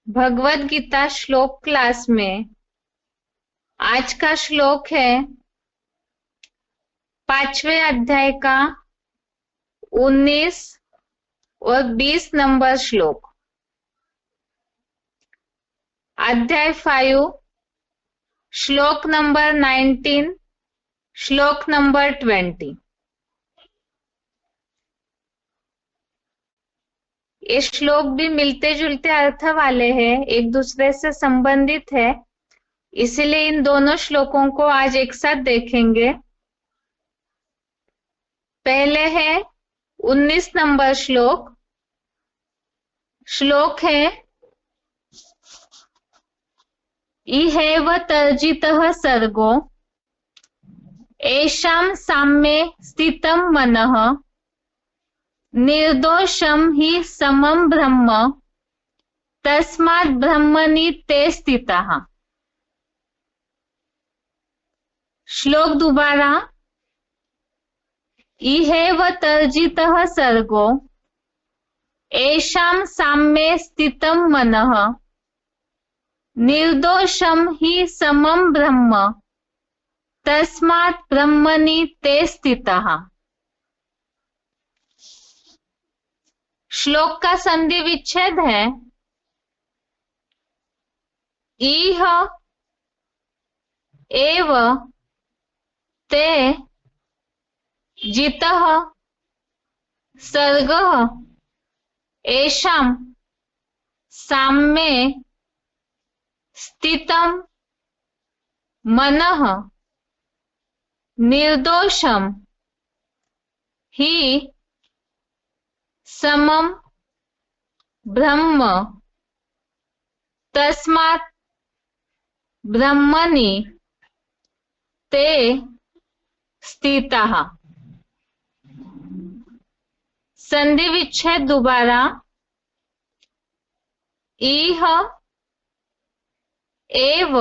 भगवत गीता श्लोक क्लास में आज का श्लोक है 5वें अध्याय का 19 और 20 नंबर श्लोक। अध्याय 5 श्लोक नंबर 19 श्लोक नंबर 20। ये श्लोक भी मिलते जुलते अर्थ वाले हैं, एक दूसरे से संबंधित है, इसलिए इन दोनों श्लोकों को आज एक साथ देखेंगे। पहले है 19 नंबर श्लोक। श्लोक है इहैव तर्जितः सर्गो येषां साम्ये स्थितं मनः निर्दोषं हि समं ब्रह्म तस्मात् ब्रह्मणि ते स्थिताः। श्लोक दोबारा। इहैव तर्जितः सर्गो येषां साम्ये स्थितं मनः निर्दोषं हि समं ब्रह्म तस्मात् ब्रह्मणि ते स्थिताः। श्लोक का संधि विच्छेद है इह एव ते जितः सर्गः येषां साम्ये स्थितं मनः निर्दोषं हि समं ब्रह्म तस्मात् ब्रह्मणि ते स्थिताः। संधि विच्छेद दोबारा। इह एव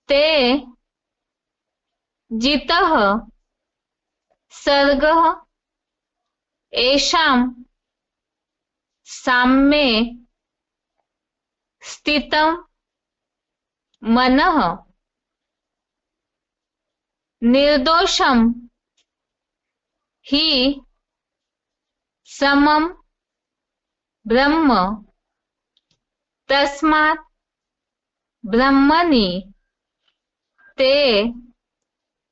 ते जितः सर्गः येषां साम्ये स्थितं मनः निर्दोषं हि समं ब्रह्म तस्मात् ब्रह्मणि ते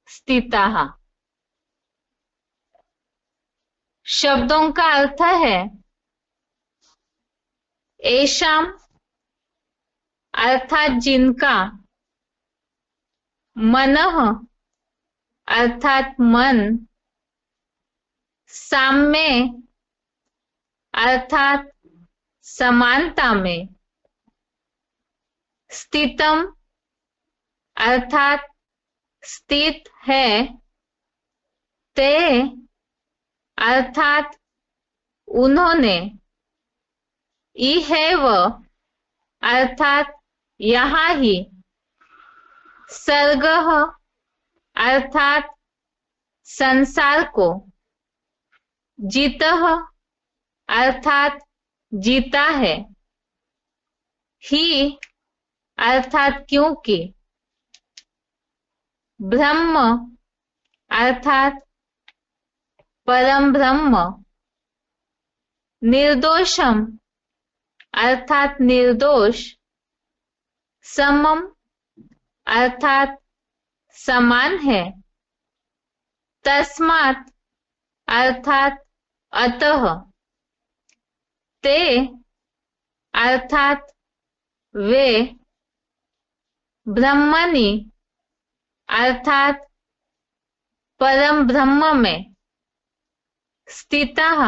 स्थिताः। शब्दों का अर्थ है येषां अर्थात जिनका, मनः अर्थात मन, साम्य अर्थात समानता में, स्थितम अर्थात स्थित है, ते अर्थात उन्होंने, इहैव अर्थात यहाँ ही, सर्गः अर्थात संसार को, जितः अर्थात जीता है, ही अर्थात क्योंकि, ब्रह्म अर्थात परम ब्रह्म, निर्दोषम अर्थात निर्दोष, समम अर्थात समान है, तस्मात् अर्थात अतः, ते अर्थात वे, ब्रह्मणि अर्थात परम ब्रह्म में, स्थिताः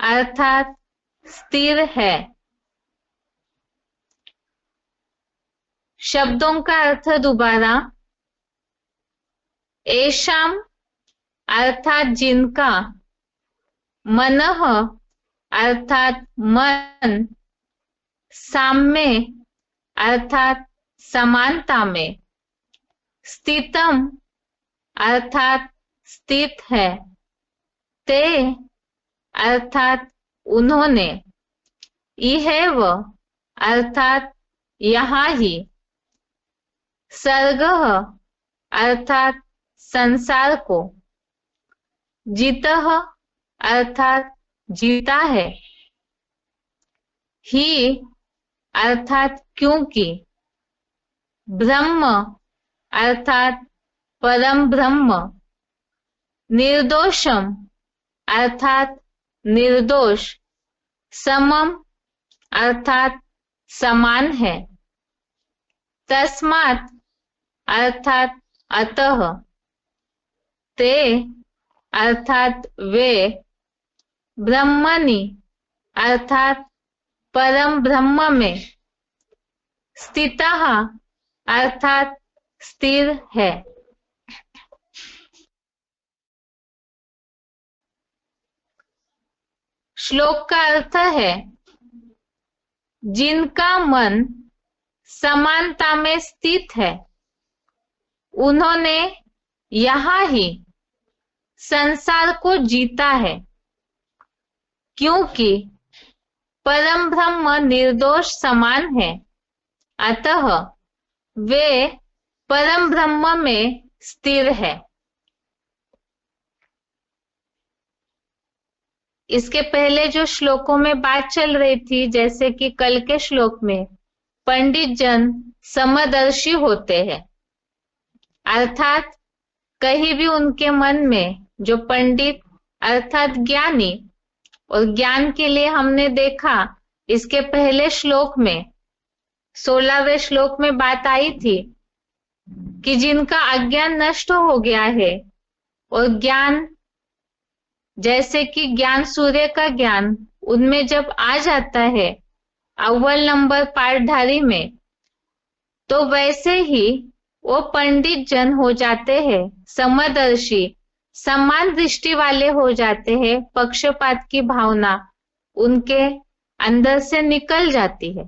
अर्थात स्थिर है। शब्दों का अर्थ दोबारा। येषां अर्थात जिनका, मनः अर्थात मन, साम्य अर्थात समानता में, स्थितम अर्थात स्थित है, ते, अर्थात उन्होंने, इहैव अर्थात यहाँ ही, सर्गः अर्थात संसार को, जितः अर्थात जीता है, ही अर्थात क्योंकि, ब्रह्म अर्थात परम ब्रह्म, निर्दोषम अर्थात निर्दोष, समम अर्थात समान है, तस्मात् अर्थात अतः, ते अर्थात वे, ब्रह्मणि अर्थात परम ब्रह्म में, स्थितः अर्थात स्थिर है। श्लोक का अर्थ है, जिनका मन समानता में स्थित है, उन्होंने यहाँ ही संसार को जीता है, क्योंकि परम ब्रह्म निर्दोष समान है, अतः वे परम ब्रह्म में स्थिर है। इसके पहले जो श्लोकों में बात चल रही थी, जैसे कि कल के श्लोक में पंडित जन समदर्शी होते हैं, अर्थात कहीं भी उनके मन में जो पंडित अर्थात ज्ञानी, और ज्ञान के लिए हमने देखा इसके पहले श्लोक में 16वें श्लोक में बात आई थी कि जिनका अज्ञान नष्ट हो गया है, और ज्ञान जैसे कि ज्ञान सूर्य का ज्ञान उनमें जब आ जाता है अव्वल नंबर पाठधारी में, तो वैसे ही वो पंडित जन हो जाते हैं, समदर्शी, समान दृष्टि वाले हो जाते हैं, पक्षपात की भावना उनके अंदर से निकल जाती है।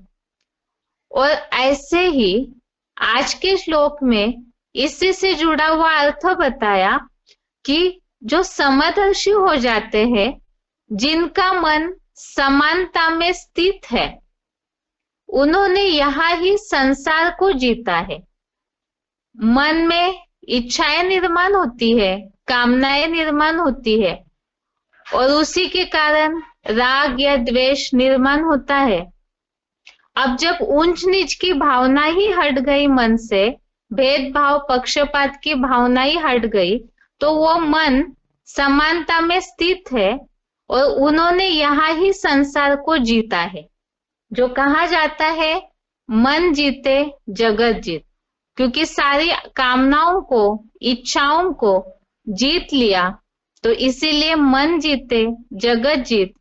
और ऐसे ही आज के श्लोक में इसी से जुड़ा हुआ अर्थ बताया कि जो समदर्शी हो जाते हैं, जिनका मन समानता में स्थित है, उन्होंने यहाँ ही संसार को जीता है। मन में इच्छाएं निर्माण होती है, कामनाएं निर्माण होती है, और उसी के कारण राग या द्वेष निर्माण होता है। अब जब ऊंच नीच की भावना ही हट गई मन से, भेदभाव पक्षपात की भावना ही हट गई, तो वो मन समानता में स्थित है, और उन्होंने यहाँ ही संसार को जीता है। जो कहा जाता है मन जीते जगत जीत, क्योंकि सारी कामनाओं को, इच्छाओं को जीत लिया, तो इसीलिए मन जीते जगत जीत।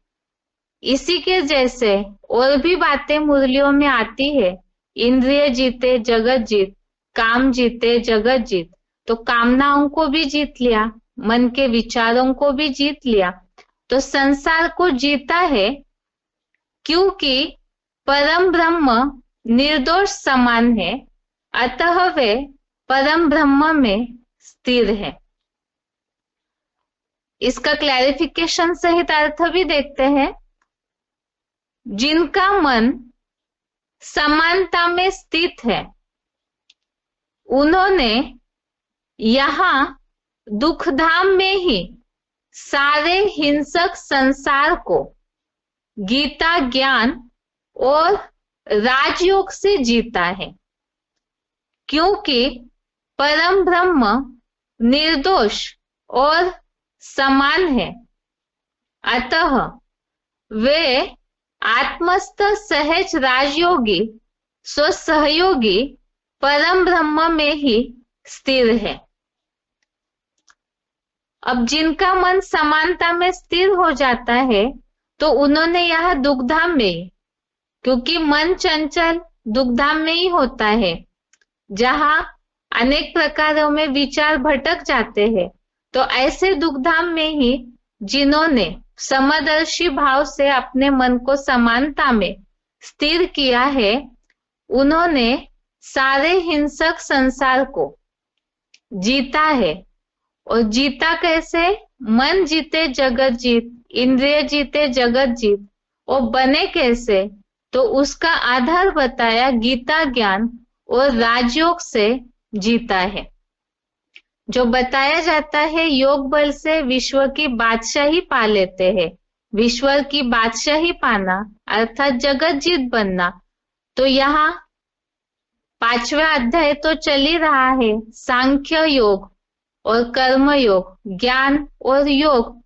इसी के जैसे और भी बातें मुरलियों में आती है, इंद्रिय जीते जगत जीत, काम जीते जगत जीत। तो कामनाओं को भी जीत लिया, मन के विचारों को भी जीत लिया, तो संसार को जीता है, क्योंकि परम ब्रह्म निर्दोष समान है, अतः वे परम ब्रह्म में स्थिर है। इसका क्लैरिफिकेशन सहित अर्थ भी देखते हैं। जिनका मन समानता में स्थित है, उन्होंने यहाँ दुखधाम में ही सारे हिंसक संसार को गीता ज्ञान और राजयोग से जीता है, क्योंकि परम ब्रह्म निर्दोष और समान है, अतः वे आत्मस्थ सहज राजयोगी स्वसहयोगी परम ब्रह्म में ही स्थिर है। अब जिनका मन समानता में स्थिर हो जाता है, तो उन्होंने यह दुखधाम में, क्योंकि मन चंचल दुखधाम में ही होता है, जहां अनेक प्रकारों में विचार भटक जाते हैं, तो ऐसे दुखधाम में ही जिन्होंने समदर्शी भाव से अपने मन को समानता में स्थिर किया है, उन्होंने सारे हिंसक संसार को जीता है। और जीता कैसे? मन जीते जगत जीत, इंद्रिय जीते जगत जीत। और बने कैसे? तो उसका आधार बताया गीता ज्ञान और राजयोग से जीता है। जो बताया जाता है योग बल से विश्व की बादशाही पा लेते हैं। विश्व की बादशाही पाना अर्थात जगत जीत बनना। तो यहाँ 5वां अध्याय तो चल ही रहा है। सांख्य योग और कर्म योग, ज्ञान और योग,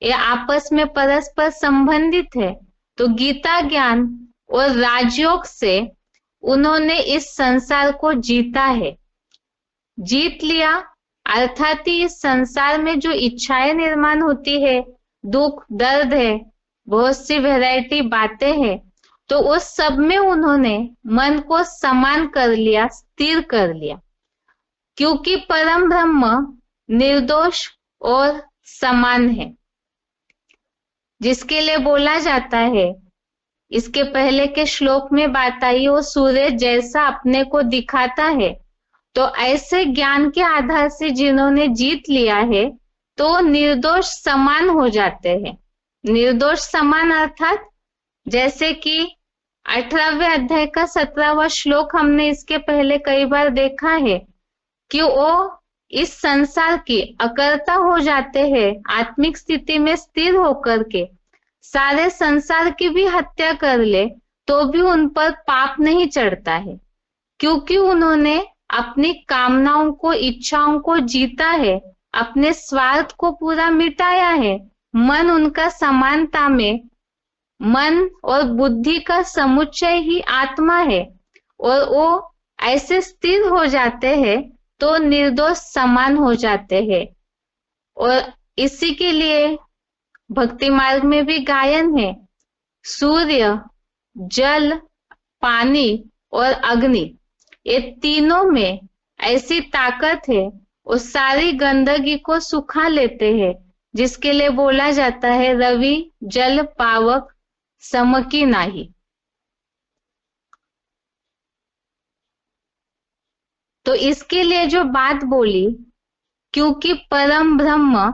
ये आपस में परस्पर संबंधित है। तो गीता ज्ञान और राजयोग से उन्होंने इस संसार को जीता है। जीत लिया अर्थात इस संसार में जो इच्छाएं निर्माण होती है, दुख दर्द है, बहुत सी वैरायटी बातें हैं, तो उस सब में उन्होंने मन को समान कर लिया, स्थिर कर लिया। क्योंकि परम ब्रह्म निर्दोष और समान है, जिसके लिए बोला जाता है, इसके पहले के श्लोक में बात आई, वो सूर्य जैसा अपने को दिखाता है। तो ऐसे ज्ञान के आधार से जिन्होंने जीत लिया है तो निर्दोष समान हो जाते हैं। निर्दोष समान अर्थात जैसे कि 18वें अध्याय का 17वां श्लोक हमने इसके पहले कई बार देखा है कि वो इस संसार की अकर्ता हो जाते हैं। आत्मिक स्थिति में स्थिर होकर के सारे संसार की भी हत्या कर ले तो भी उन पर पाप नहीं चढ़ता है, क्योंकि उन्होंने अपनी कामनाओं को, इच्छाओं को जीता है, अपने स्वार्थ को पूरा मिटाया है। मन उनका समानता में, मन और बुद्धि का समुच्चय ही आत्मा है और वो ऐसे स्थिर हो जाते हैं तो निर्दोष समान हो जाते हैं। और इसी के लिए भक्ति मार्ग में भी गायन है, सूर्य, जल, पानी और अग्नि, ये तीनों में ऐसी ताकत है, वो सारी गंदगी को सुखा लेते हैं, जिसके लिए बोला जाता है रवि जल पावक समकी नाही। तो इसके लिए जो बात बोली, क्योंकि परम ब्रह्म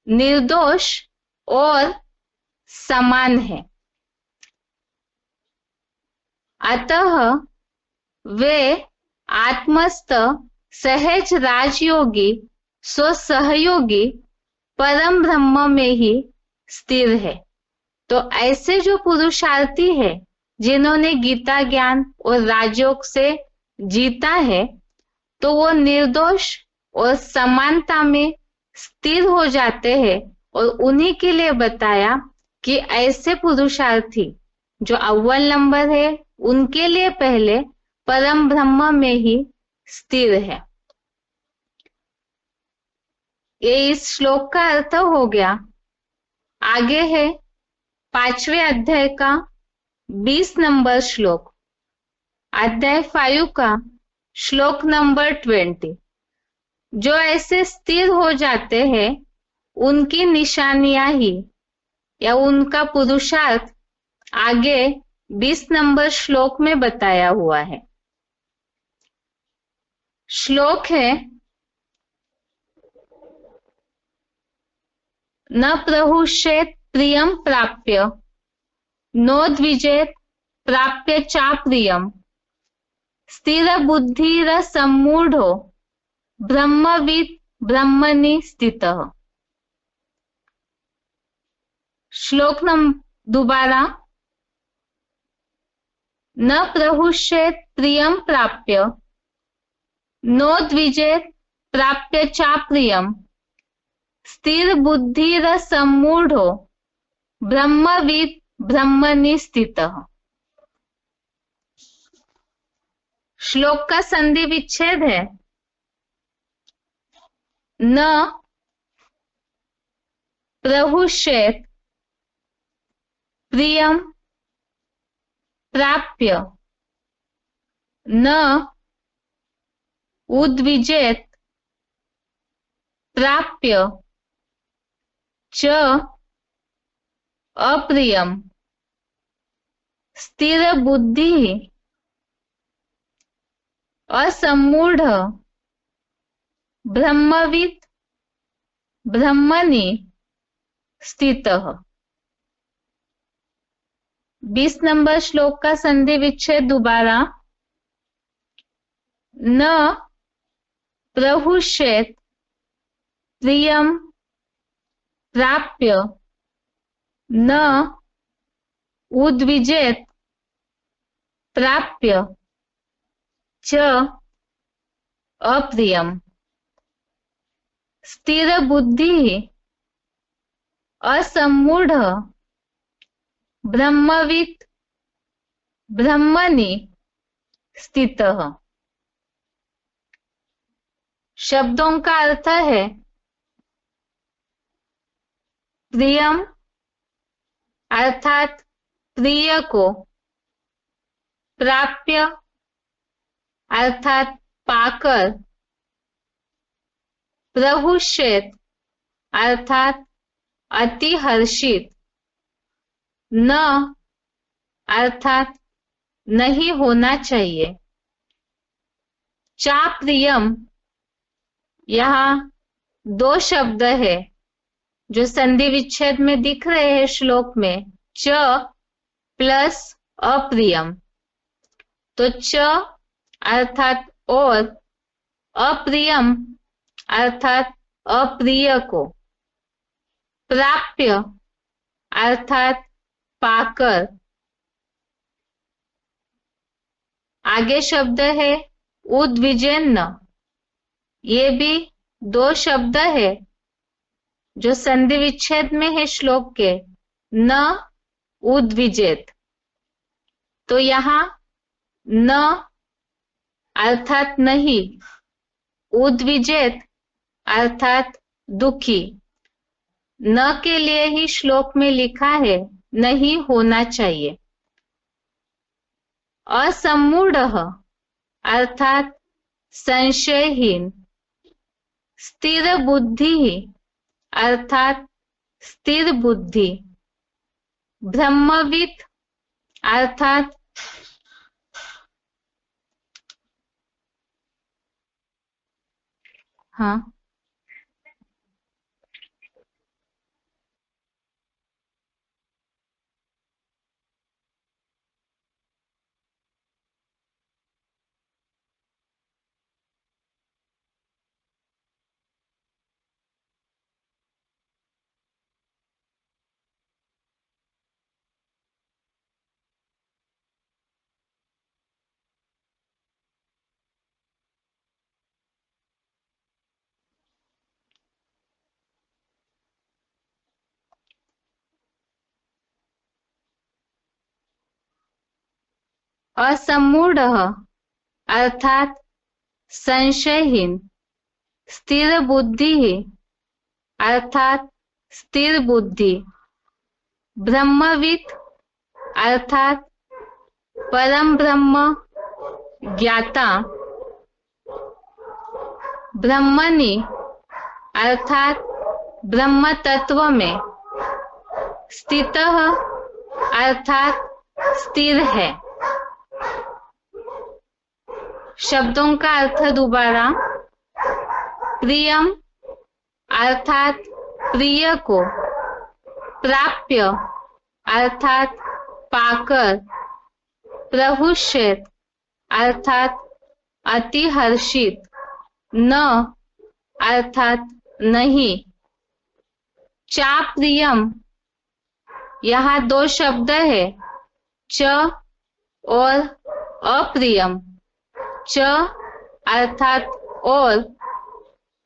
निर्दोष और समान है, अतः वे आत्मस्थ सहज राजयोगी स्वसहयोगी परम ब्रह्म में ही स्थिर है। तो ऐसे जो पुरुषार्थी है जिन्होंने गीता ज्ञान और राजयोग से जीता है, तो वो निर्दोष और समानता में स्थिर हो जाते हैं। और उन्हीं के लिए बताया कि ऐसे पुरुषार्थी जो अव्वल नंबर है, उनके लिए पहले परम ब्रह्म में ही स्थिर है। ये इस श्लोक का अर्थ हो गया। आगे है 5वें अध्याय का 20 नंबर श्लोक, अध्याय 5 का श्लोक नंबर 20। जो ऐसे स्थिर हो जाते हैं उनकी निशानियां ही या उनका पुरुषार्थ आगे 20 नंबर श्लोक में बताया हुआ है। श्लोक है, न प्रहुष्येत प्रियम प्राप्य, नोद्विजेत प्राप्य चा प्रियम, स्थिर बुद्धिर सम्मूढ़ो ब्रह्मविद ब्रह्मणि स्थितः। श्लोक दोबारा, न प्रहुष्येत प्रियम प्राप्य, नोद्विजेत प्राप्य चा प्रियम, स्थिर बुद्धिर सम्मूढ़ो ब्रह्मविद ब्रह्मणि स्थितः। श्लोक का संधि विच्छेद है, न प्रहुष्येत प्रियम प्राप्य, न उद्विजेत प्राप्य च अप्रियम, स्थिर बुद्धि असम्मूढ़ ब्रह्मविद ब्रह्मणि स्थितः। 20 नंबर श्लोक का संधि विच्छेद दोबारा। न प्रहुष्येत प्रियम प्राप्य न उद्विजेत प्राप्य च अप्रियम। स्थिर बुद्धि असम्मूढ़ ब्रह्मवित् ब्रह्मणि स्थितः। शब्दों का अर्थ है प्रियम अर्थात प्रिय को, प्राप्य अर्थात पाकर, प्रहुष्येत अर्थात अति हर्षित, न अर्थात नहीं होना चाहिए, चाप्रियम यहाँ दो शब्द है जो संधि विच्छेद में दिख रहे हैं श्लोक में, च प्लस अप्रियम। तो च अर्थात और, अप्रियम अर्थात अप्रिय को, प्राप्य अर्थात पाकर। आगे शब्द है उद्विजेन्न, ये भी दो शब्द है जो संधि विच्छेद में है श्लोक के, न उद्विजेत। तो यहाँ न अर्थात नहीं, उद्विजेत अर्थात दुखी, न के लिए ही श्लोक में लिखा है नहीं होना चाहिए। असम्मूढ़ अर्थात संशयहीन, स्थिर बुद्धि अर्थात स्थिर बुद्धि, ब्रह्मवित् अर्थात हाँ असम्मूढ़ अर्थात संशयहीन, स्थिर बुद्धि अर्थात स्थिर बुद्धि, ब्रह्मवित् अर्थात परम ब्रह्म ज्ञाता, ब्रह्मणि अर्थात ब्रह्म तत्व में, स्थितः अर्थात स्थिर है। शब्दों का अर्थ दोबारा। प्रियम अर्थात प्रिय को, प्राप्य अर्थात पाकर, प्रहुष्येत अर्थात अति हर्षित, न अर्थात नहीं, चाप्रियम यहाँ दो शब्द है, च और अप्रियम। च अर्थात और,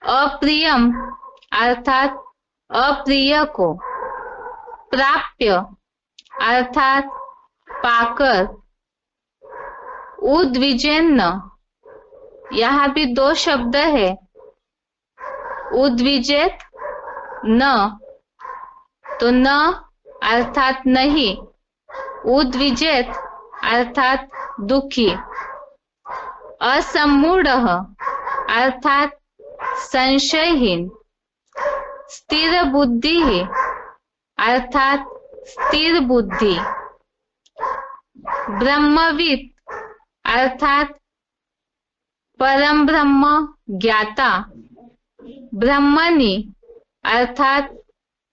अप्रियम अर्थात अप्रिय को, प्राप्य अर्थात पाकर, उद्विजेन्न यहाँ भी दो शब्द है, उद्विजेत न, तो न अर्थात नहीं, उद्विजेत अर्थात दुखी, असम्मूढ़ अर्थात संशयहीन, स्थिर बुद्धि अर्थात स्थिर बुद्धि, ब्रह्मवित् अर्थात परम ब्रह्म ज्ञाता, ब्रह्मणि अर्थात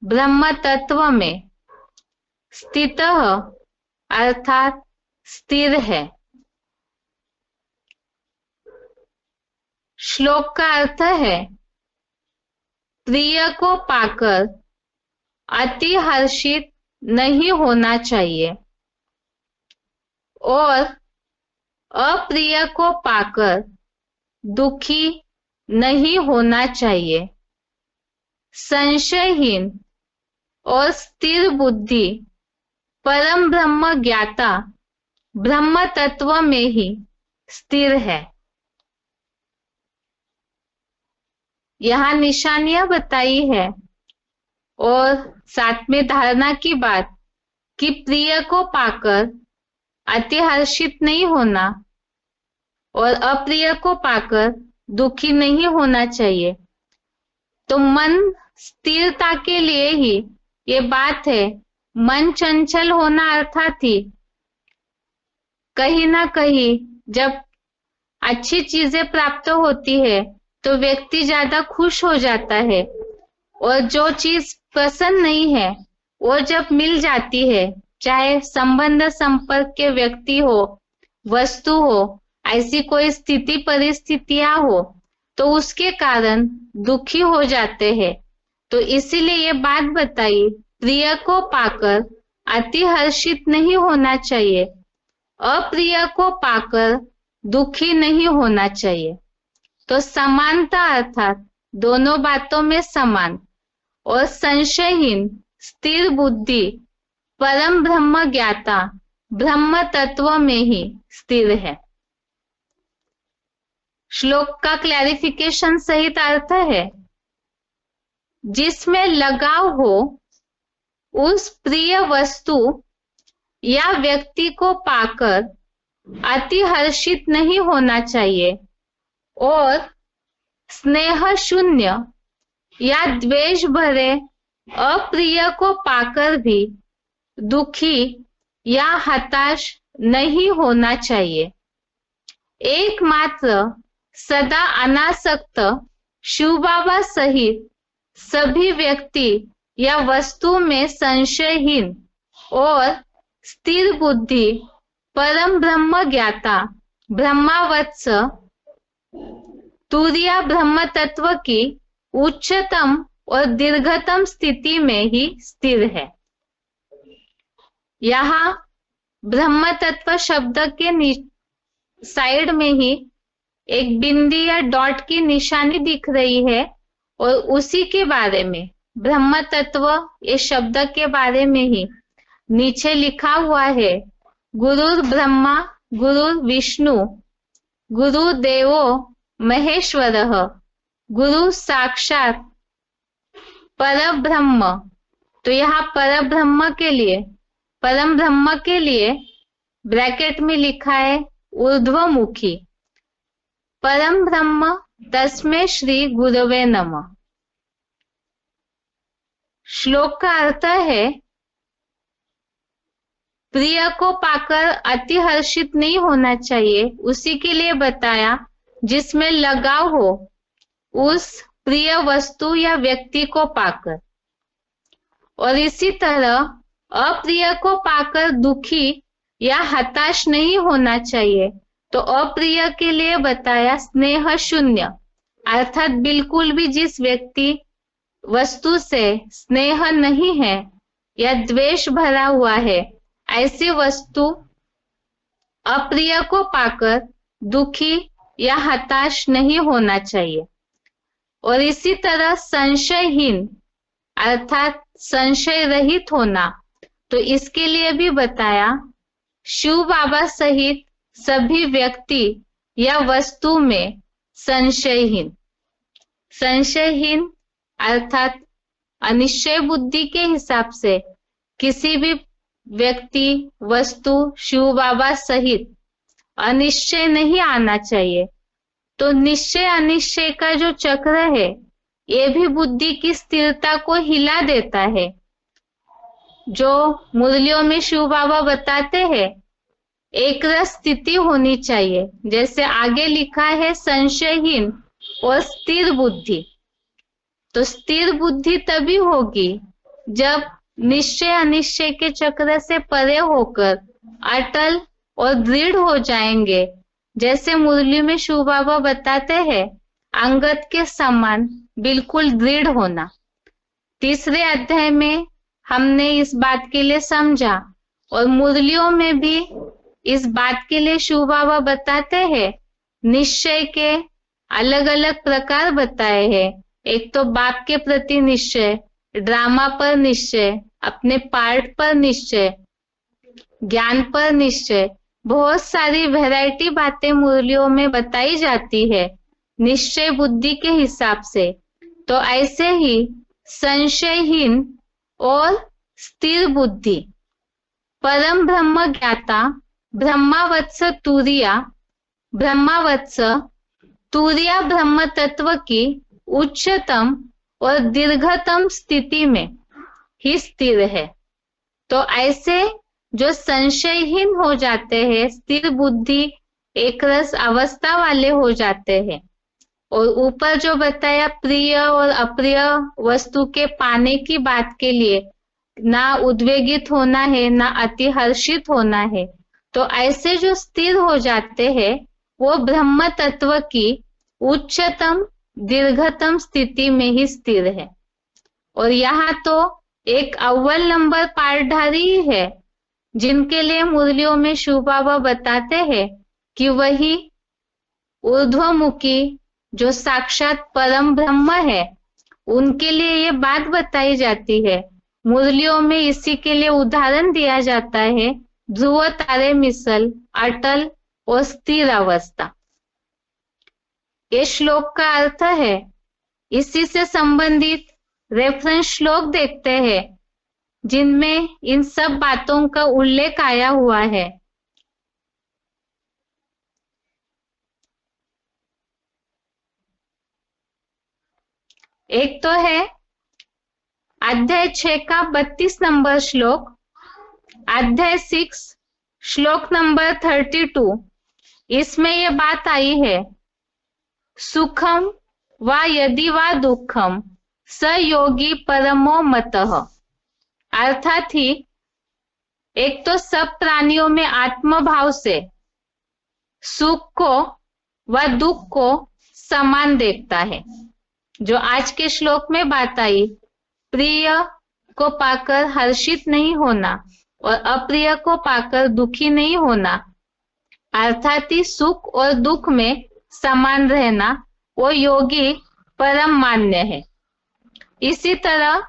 ब्रह्म तत्व में, स्थितः अर्थात स्थिर है। श्लोक का अर्थ है, प्रिय को पाकर अति हर्षित नहीं होना चाहिए और अप्रिय को पाकर दुखी नहीं होना चाहिए। संशयहीन और स्थिर बुद्धि परम ब्रह्म ज्ञाता ब्रह्म तत्व में ही स्थिर है। यहाँ निशानियां बताई है और साथ में धारणा की बात कि प्रिय को पाकर अति हर्षित नहीं होना और अप्रिय को पाकर दुखी नहीं होना चाहिए। तो मन स्थिरता के लिए ही ये बात है। मन चंचल होना अर्थात ही कहीं ना कहीं जब अच्छी चीजें प्राप्त होती है तो व्यक्ति ज्यादा खुश हो जाता है, और जो चीज पसंद नहीं है वो जब मिल जाती है, चाहे संबंध संपर्क के व्यक्ति हो, वस्तु हो, ऐसी कोई स्थिति परिस्थितियां हो, तो उसके कारण दुखी हो जाते हैं। तो इसीलिए ये बात बताई, प्रिय को पाकर अति हर्षित नहीं होना चाहिए, अप्रिय को पाकर दुखी नहीं होना चाहिए। तो समानता अर्थात दोनों बातों में समान और संशयहीन स्थिर बुद्धि परम ब्रह्म ज्ञाता ब्रह्म तत्व में ही स्थिर है। श्लोक का क्लैरिफिकेशन सहित अर्थ है, जिसमें लगाव हो उस प्रिय वस्तु या व्यक्ति को पाकर अति हर्षित नहीं होना चाहिए और स्नेह शून्य या द्वेष भरे अप्रिय को पाकर भी दुखी या हताश नहीं होना चाहिए। एकमात्र सदा अनासक्त शिव बाबा सहित सभी व्यक्ति या वस्तु में संशयहीन और स्थिर बुद्धि परम ब्रह्म ज्ञाता ब्रह्मावत्स तुरीय ब्रह्म तत्व की उच्चतम और दीर्घतम स्थिति में ही स्थिर है। यहाँ ब्रह्म तत्व शब्द के साइड में ही एक बिंदी या डॉट की निशानी दिख रही है और उसी के बारे में, ब्रह्म तत्व ये शब्द के बारे में ही नीचे लिखा हुआ है, गुरुर ब्रह्मा गुरुर विष्णु गुरु देवो महेश्वरः गुरु साक्षात परब्रह्म। तो यहाँ परब्रह्म के लिए, परम ब्रह्म के लिए ब्रैकेट में लिखा है ऊर्ध्वमुखी, परम ब्रह्म तस्मै श्री गुरवे नमः। श्लोक का अर्थ है, प्रिय को पाकर अति हर्षित नहीं होना चाहिए, उसी के लिए बताया जिसमें लगाव हो उस प्रिय वस्तु या व्यक्ति को पाकर, और इसी तरह अप्रिय को पाकर दुखी या हताश नहीं होना चाहिए। तो अप्रिय के लिए बताया स्नेह शून्य, अर्थात बिल्कुल भी जिस व्यक्ति वस्तु से स्नेह नहीं है या द्वेष भरा हुआ है, ऐसी वस्तु अप्रिय को पाकर दुखी या हताश नहीं होना चाहिए। और इसी तरह संशयहीन अर्थात संशय रहित होना, तो इसके लिए भी बताया शिव बाबा सहित सभी व्यक्ति या वस्तु में संशयहीन। संशयहीन अर्थात अनिश्चय बुद्धि के हिसाब से किसी भी व्यक्ति वस्तु शिव बाबा सहित अनिश्चय नहीं आना चाहिए। तो निश्चय अनिश्चय का जो चक्र है ये भी बुद्धि की स्थिरता को हिला देता है। जो मुरलियों में शिव बाबा बताते हैं एक रस स्थिति होनी चाहिए, जैसे आगे लिखा है संशयहीन और स्थिर बुद्धि। तो स्थिर बुद्धि तभी होगी जब निश्चय अनिश्चय के चक्र से परे होकर अटल और दृढ़ हो जाएंगे। जैसे मुरली में शिव बाबा बताते हैं, अंगद के समान बिल्कुल दृढ़ होना। तीसरे अध्याय में हमने इस बात के लिए समझा, और मुरलियों में भी इस बात के लिए शिव बाबा बताते हैं। निश्चय के अलग अलग प्रकार बताए हैं। एक तो बाप के प्रति निश्चय, ड्रामा पर निश्चय, अपने पार्ट पर निश्चय, ज्ञान पर निश्चय। बहुत सारी वैरायटी बातें मुरलियों में बताई जाती है निश्चय बुद्धि के हिसाब से। तो ऐसे ही संशयहीन और स्थिर बुद्धि, परम ब्रह्म ज्ञाता, ब्रह्मावत्स तुरिया ब्रह्म तत्व की उच्चतम और दीर्घतम स्थिति में ही स्थिर है। तो ऐसे जो संशयहीन हो जाते हैं, स्थिर बुद्धि एक रस अवस्था वाले हो जाते हैं। और ऊपर जो बताया प्रिय और अप्रिय वस्तु के पाने की बात के लिए ना उद्वेगित होना है, ना अति हर्षित होना है। तो ऐसे जो स्थिर हो जाते हैं वो ब्रह्म तत्व की उच्चतम दीर्घतम स्थिति में ही स्थिर है। और यहाँ तो एक अव्वल नंबर पार्टधारी ही है जिनके लिए मुरलियों में शिव बाबा बताते हैं कि वही ऊर्ध्वमुखी जो साक्षात परम ब्रह्म है, उनके लिए ये बात बताई जाती है। मुरलियों में इसी के लिए उदाहरण दिया जाता है ध्रुव तारे मिसल, अटल और स्थिर अवस्था। ये श्लोक का अर्थ है। इसी से संबंधित रेफरेंस श्लोक देखते हैं जिनमें इन सब बातों का उल्लेख आया हुआ है। एक तो है अध्याय 6 का 32 नंबर श्लोक, अध्याय 6 श्लोक नंबर 32। इसमें यह बात आई है, सुखम वा यदि वा दुखम स योगी परमो मतः। अर्थात ही एक तो सब प्राणियों में आत्मभाव से सुख को व दुख को समान देखता है। जो आज के श्लोक में बात आई, प्रिय को पाकर हर्षित नहीं होना और अप्रिय को पाकर दुखी नहीं होना, अर्थात ही सुख और दुख में समान रहना, वो योगी परम मान्य है। इसी तरह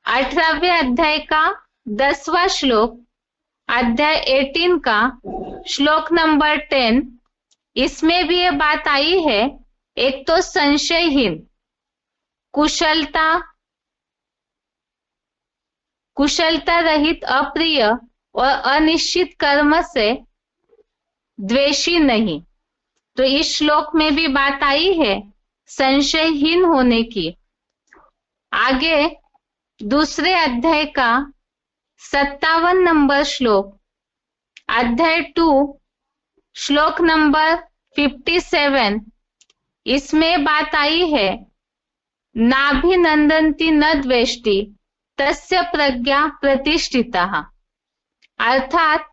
18वें अध्याय का 10वां श्लोक, अध्याय 18 का श्लोक नंबर 10, इसमें भी ये बात आई है। एक तो संशयहीन, कुशलता रहित अप्रिय और अनिश्चित कर्म से द्वेषी नहीं। तो इस श्लोक में भी बात आई है संशयहीन होने की। आगे दूसरे अध्याय का 57 नंबर श्लोक, अध्याय 2 श्लोक नंबर 57, इसमें बात आई है, नाभिनंदन्ति न द्वेष्टि तस्य प्रज्ञा प्रतिष्ठितः। अर्थात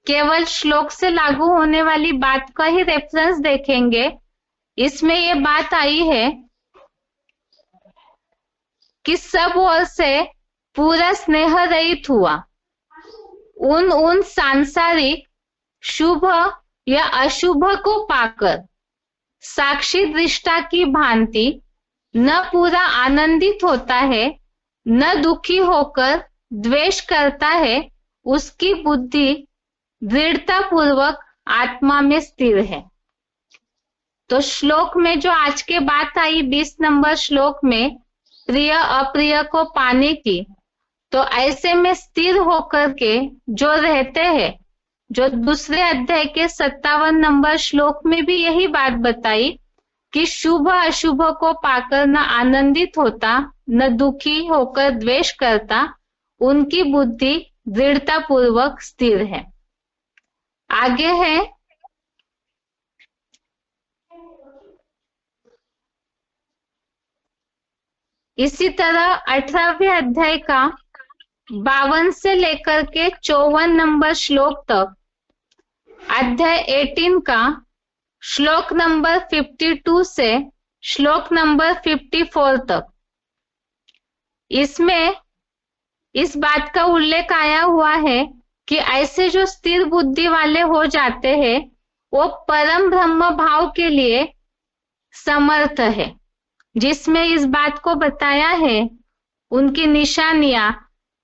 केवल श्लोक से लागू होने वाली बात का ही रेफरेंस देखेंगे। इसमें ये बात आई है कि सब ओर से पूरा स्नेह रहित हुआ, उन सांसारिक शुभ या अशुभ को पाकर साक्षी दृष्टा की भांति न पूरा आनंदित होता है, न दुखी होकर द्वेष करता है, उसकी बुद्धि दृढ़ता पूर्वक आत्मा में स्थिर है। तो श्लोक में जो आज के बात आई 20 नंबर श्लोक में प्रिय अप्रिय को पाने की, तो ऐसे में स्थिर होकर के जो रहते हैं, जो दूसरे अध्याय के 57 नंबर श्लोक में भी यही बात बताई कि शुभ अशुभ को पाकर न आनंदित होता, न दुखी होकर द्वेष करता, उनकी बुद्धि दृढ़ता पूर्वक स्थिर है। आगे है इसी तरह 18वें अध्याय का 52 से लेकर के 54 नंबर श्लोक तक अध्याय 18 का श्लोक नंबर 52 से श्लोक नंबर 54 तक, इसमें इस बात का उल्लेख आया हुआ है कि ऐसे जो स्थिर बुद्धि वाले हो जाते हैं वो परम ब्रह्म भाव के लिए समर्थ है, जिसमें इस बात को बताया है उनकी निशानियां,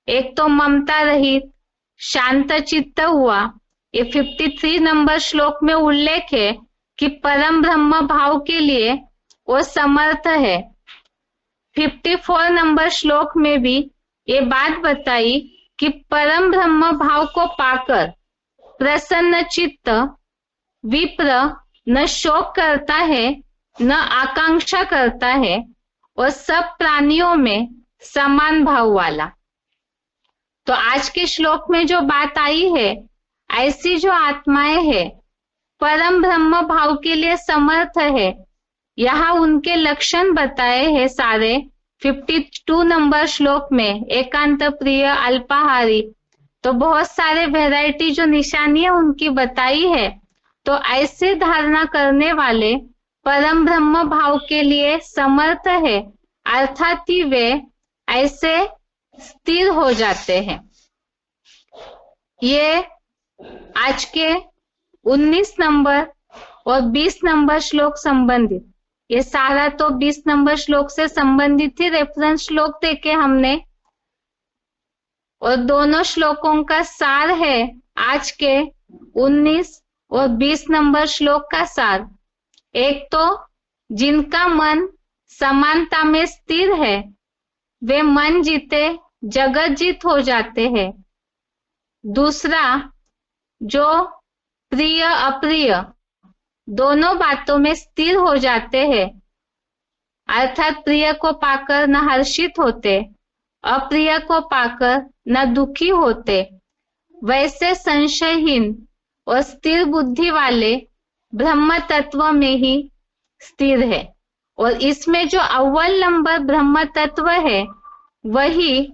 एक तो ममता रहित शांत चित्त हुआ, ये 53 नंबर श्लोक में उल्लेख है कि परम ब्रह्म भाव के लिए वो समर्थ है। 54 नंबर श्लोक में भी ये बात बताई कि परम ब्रह्म भाव को पाकर प्रसन्न चित्त विप्र न शोक करता है न आकांक्षा करता है और सब प्राणियों में समान भाव वाला। तो आज के श्लोक में जो बात आई है, ऐसी जो आत्माएं है परम ब्रह्म भाव के लिए समर्थ है, यहाँ उनके लक्षण बताए हैं सारे 52 नंबर श्लोक में। एकांत प्रिय, अल्पाहारी, तो बहुत सारे वैरायटी जो निशानियां उनकी बताई है। तो ऐसे धारणा करने वाले परम ब्रह्म भाव के लिए समर्थ है, अर्थात ही वे ऐसे स्थिर हो जाते हैं। ये आज के 19 नंबर और 20 नंबर श्लोक संबंधित, ये सारा तो 20 नंबर श्लोक से संबंधित ही रेफरेंस श्लोक देखे हमने, और दोनों श्लोकों का सार है आज के 19 और 20 नंबर श्लोक का सार। एक तो जिनका मन समानता में स्थिर है वे मन जीते जगत जीत हो जाते हैं। दूसरा, जो प्रिय अप्रिय दोनों बातों में स्थिर हो जाते हैं, अर्थात प्रिय को पाकर न हर्षित होते, अप्रिय को पाकर न दुखी होते, वैसे संशयहीन और स्थिर बुद्धि वाले ब्रह्म तत्व में ही स्थिर है। और इसमें जो अव्वल नंबर ब्रह्म तत्व है वही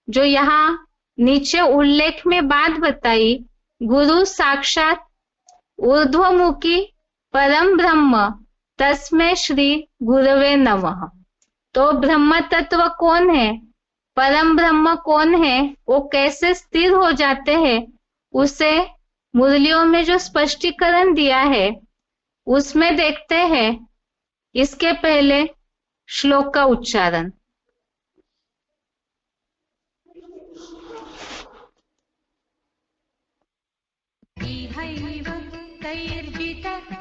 जो यहाँ नीचे उल्लेख में बात बताई, गुरु साक्षात ऊर्ध्वमुखी परम ब्रह्म तस्मै श्री गुरवे नमः। तो ब्रह्म तत्व कौन है, परम ब्रह्म कौन है, वो कैसे स्थिर हो जाते हैं, उसे मुरलियों में जो स्पष्टीकरण दिया है उसमें देखते हैं। इसके पहले श्लोक का उच्चारण।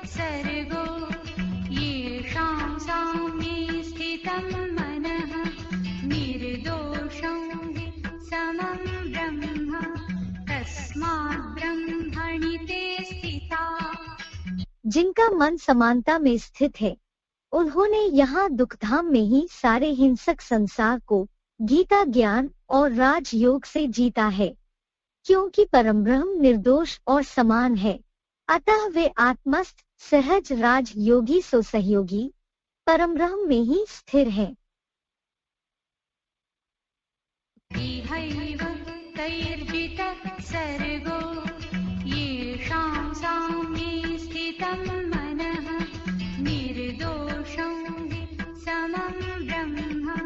सर्गो येषां साम्ये स्थितं मनः निर्दोषं हि समं ब्रह्म तस्मात् ब्रह्मणि ते स्थिताः। जिनका मन समानता में स्थित है उन्होंने यहाँ दुखधाम में ही सारे हिंसक संसार को गीता ज्ञान और राजयोग से जीता है, क्योंकि परमब्रह्म निर्दोष और समान है। अतः वे आत्मस्थ सहज राज योगी सो सहयोगी परमब्रह्म में ही स्थिर है। सर्गो येषां साम्ये स्थितं मनः निर्दोषं हि समं ब्रह्म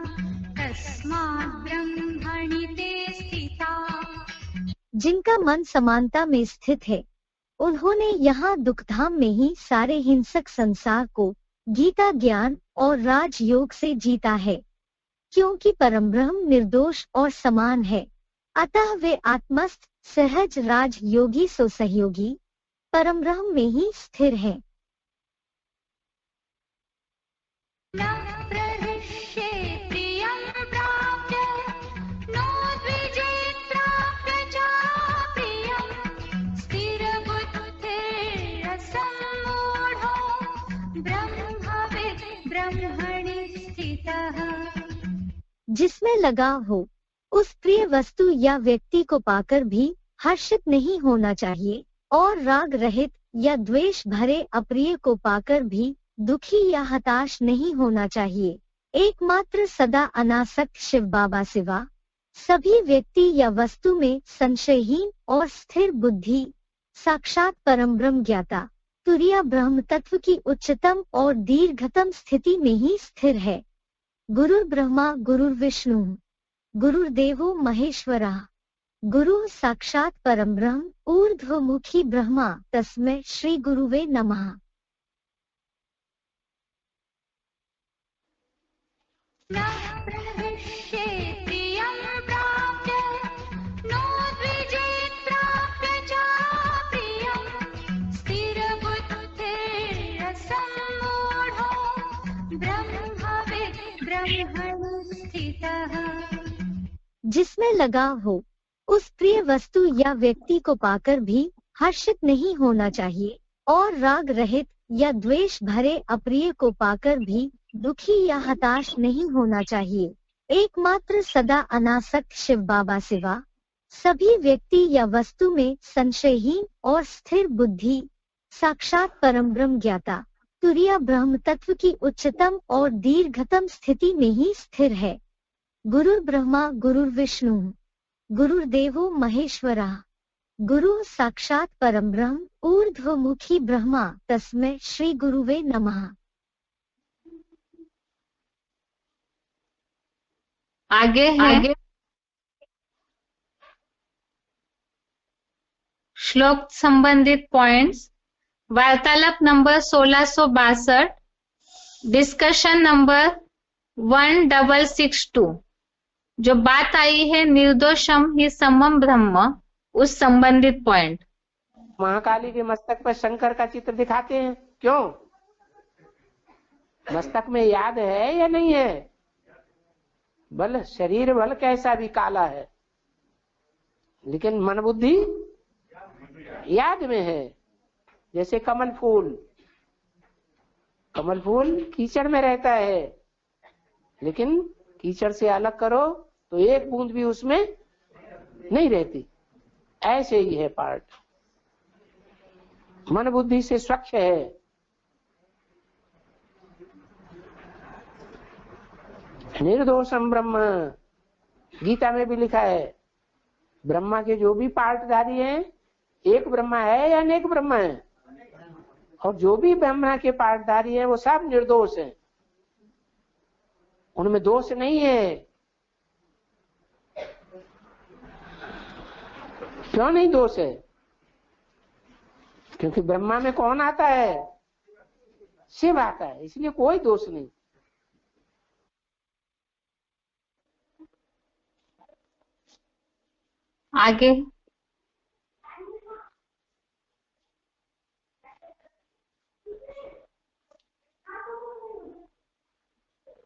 तस्मात् ब्रह्मणि ते स्थिताः। जिनका मन समानता में स्थित है उन्होंने यहाँ दुखधाम में ही सारे हिंसक संसार को गीता ज्ञान और राजयोग से जीता है, क्योंकि परमब्रह्म निर्दोष और समान है। अतः वे आत्मस्थ सहज राज योगी सो सहयोगी परमब्रह्म में ही स्थिर है। जिसमें लगाव हो उस प्रिय वस्तु या व्यक्ति को पाकर भी हर्षित नहीं होना चाहिए, और राग रहित या द्वेष भरे अप्रिय को पाकर भी दुखी या हताश नहीं होना चाहिए। एकमात्र सदा अनासक्त शिव बाबा सिवा सभी व्यक्ति या वस्तु में संशयहीन और स्थिर बुद्धि साक्षात परम ब्रह्म ज्ञाता तुरीय ब्रह्म तत्व की उच्चतम और दीर्घतम स्थिति में ही स्थिर है। गुरुर् ब्रह्मा गुरुर्विष्णु गुरुर्देवो महेश्वरः गुरु साक्षात परम ब्रह्म ऊर्ध्वमुखी ब्रह्मा तस्मै श्री गुरुवे नमः। न प्रविश्येत् प्रियं प्राप्य नो द्विजेत् प्राप्य च प्रियं स्थिरबुद्धिरसम्मूढो ब्रह्मविद् ब्रह्मणि स्थितः। जिसमें लगाव हो उस प्रिय वस्तु या व्यक्ति को पाकर भी हर्षित नहीं होना चाहिए और राग रहित या द्वेष भरे अप्रिय को पाकर भी दुखी या हताश नहीं होना चाहिए। एकमात्र सदा अनासक्त शिव बाबा सिवा सभी व्यक्ति या वस्तु में संशयहीन और स्थिर बुद्धि साक्षात परम ब्रह्म ज्ञाता तुरीय ब्रह्म तत्व की उच्चतम और दीर्घतम स्थिति में ही स्थिर है। गुरुर् ब्रह्मा गुरुर्विष्णु गुरुर्देवो महेश्वरः गुरु साक्षात परम ब्रह्म ऊर्ध्वमुखी ब्रह्मा तस्मै श्री गुरुवे नमः। आगे है श्लोक संबंधित पॉइंट्स। वार्तालाप नंबर 1662, डिस्कशन नंबर 1662। जो बात आई है निर्दोषम ही समम ब्रह्म, उस संबंधित पॉइंट। महाकाली के मस्तक पर शंकर का चित्र दिखाते हैं, क्यों? मस्तक में याद है या नहीं है? बल शरीर बल कैसा भी काला है, लेकिन मन बुद्धि याद में है। जैसे कमल फूल कीचड़ में रहता है, लेकिन कीचड़ से अलग करो तो एक बूंद भी उसमें नहीं रहती। ऐसे ही है पार्ट, मन बुद्धि से स्वच्छ है। निर्दोषम ब्रह्म, गीता में भी लिखा है ब्रह्मा के जो भी पार्टधारी हैं, एक ब्रह्मा है या अनेक ब्रह्मा है, और जो भी ब्रह्मा के पार्टधारी हैं वो सब निर्दोष हैं, उनमें दोष नहीं है। क्यों नहीं दोष है? क्योंकि ब्रह्मा में कौन आता है? शिव आता है, इसलिए कोई दोष नहीं।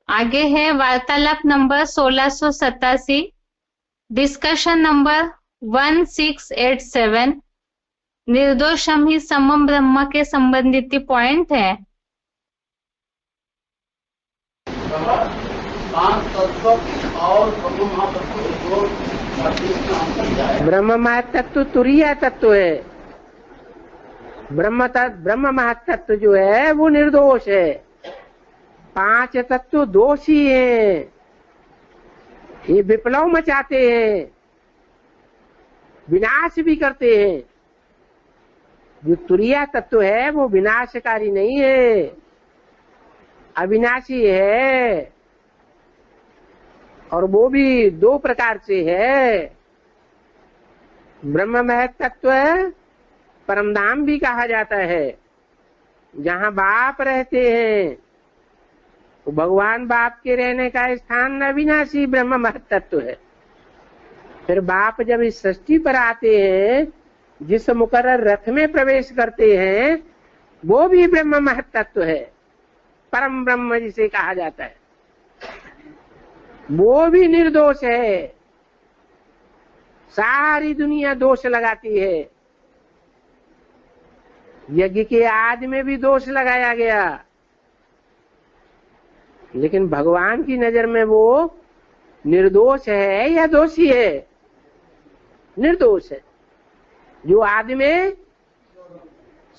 आगे है वार्तालाप नंबर 1687, डिस्कशन नंबर 1687, निर्दोषम ही समम ब्रह्म के संबंधित पॉइंट है। ब्रह्म महातत्व तुरीय तत्व है। ब्रह्म महातत्व जो है वो निर्दोष है। 5 तत्व दोषी हैं, ये विप्लव मचाते हैं, विनाश भी करते हैं। जो तुरीय तत्व है वो विनाशकारी नहीं है, अविनाशी है, और वो भी 2 प्रकार से है। ब्रह्म महत तत्व परमधाम भी कहा जाता है, जहाँ बाप रहते हैं। तो भगवान बाप के रहने का स्थान अविनाशी ब्रह्म महत तत्व है। फिर बाप जब इस सृष्टि पर आते हैं, जिस मुकर्रर रथ में प्रवेश करते हैं, वो भी ब्रह्म महत तत्व है, परम ब्रह्म जिसे कहा जाता है। वो भी निर्दोष है। सारी दुनिया दोष लगाती है। यज्ञ के आदि में भी दोष लगाया गया, लेकिन भगवान की नजर में वो निर्दोष है या दोषी है? निर्दोष है। जो आदि में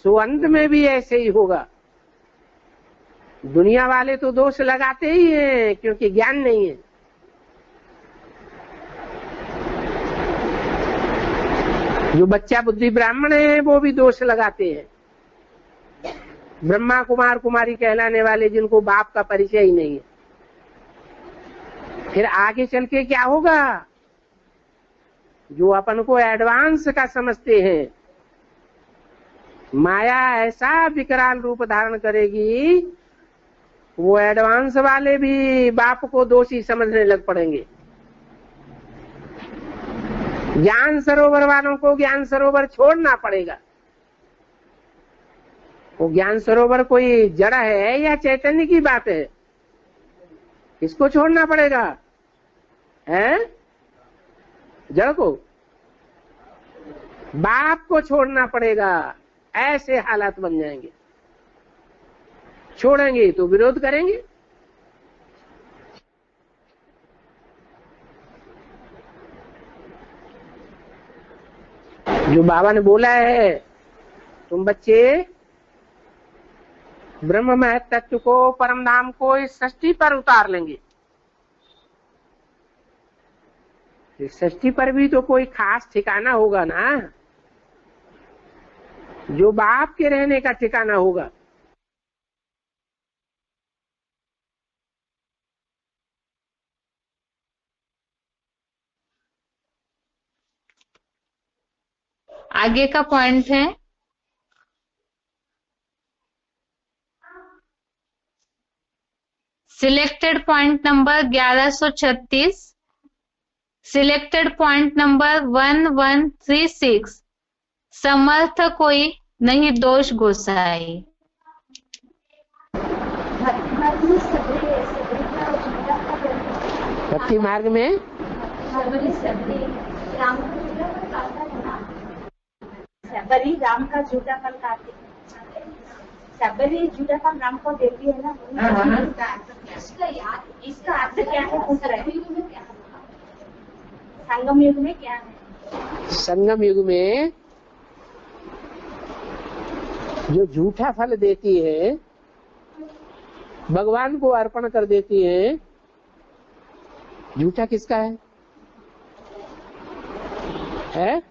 सो अंत में भी ऐसे ही होगा। दुनिया वाले तो दोष लगाते ही हैं, क्योंकि ज्ञान नहीं है। जो बच्चा बुद्धि ब्राह्मण है वो भी दोष लगाते हैं। ब्रह्मा कुमार कुमारी कहलाने वाले जिनको बाप का परिचय ही नहीं है, फिर आगे चल के क्या होगा? जो अपन को एडवांस का समझते हैं, माया ऐसा विकराल रूप धारण करेगी, वो एडवांस वाले भी बाप को दोषी समझने लग पड़ेंगे। ज्ञान सरोवर वालों को ज्ञान सरोवर छोड़ना पड़ेगा। वो ज्ञान सरोवर कोई जड़ है या चैतन्य की बात है? किसको छोड़ना पड़ेगा? है जड़ को, बाप को छोड़ना पड़ेगा। ऐसे हालात बन जाएंगे। छोड़ेंगे तो विरोध करेंगे। जो बाबा ने बोला है, तुम बच्चे ब्रह्म महत तत्व को, परम धाम को इस सृष्टि पर उतार लेंगे। इस सृष्टि पर भी तो कोई खास ठिकाना होगा ना, जो बाप के रहने का ठिकाना होगा। आगे का पॉइंट है, selected point number 1136, selected point number 1136, समर्थ कोई नहीं दोष गोसाई। भक्ति मार्ग में सबरी राम का झूठा फल खाते, सबरी झूठा फल राम को देती है ना। इसका अर्थ क्या है? पूछ रहे हैं। संगम युग में क्या है? संगम युग में जो झूठा फल देती है, भगवान को अर्पण कर देती है, झूठा किसका है?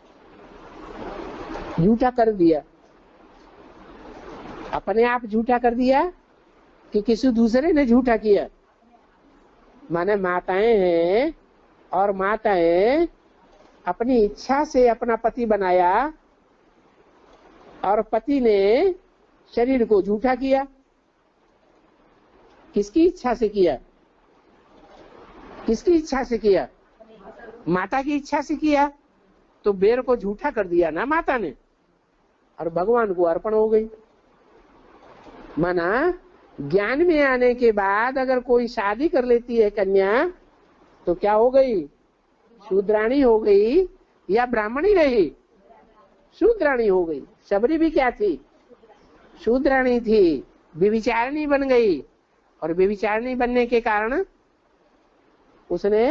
झूठा कर दिया, अपने आप झूठा कर दिया कि किसी दूसरे ने झूठा किया। माने माताएं हैं और माताएं अपनी इच्छा से अपना पति बनाया और पति ने शरीर को झूठा किया। किसकी इच्छा से किया? किसकी इच्छा से किया? माता की इच्छा से किया। तो बेर को झूठा कर दिया ना माता ने, और भगवान को अर्पण हो गई। माना ज्ञान में आने के बाद अगर कोई शादी कर लेती है कन्या, तो क्या हो गई? शूद्राणी हो गई या ब्राह्मणी रही? शूद्राणी हो गई। शबरी भी क्या थी? शूद्राणी थी, व्यभिचारिणी बन गई। और व्यभिचारिणी बनने के कारण उसने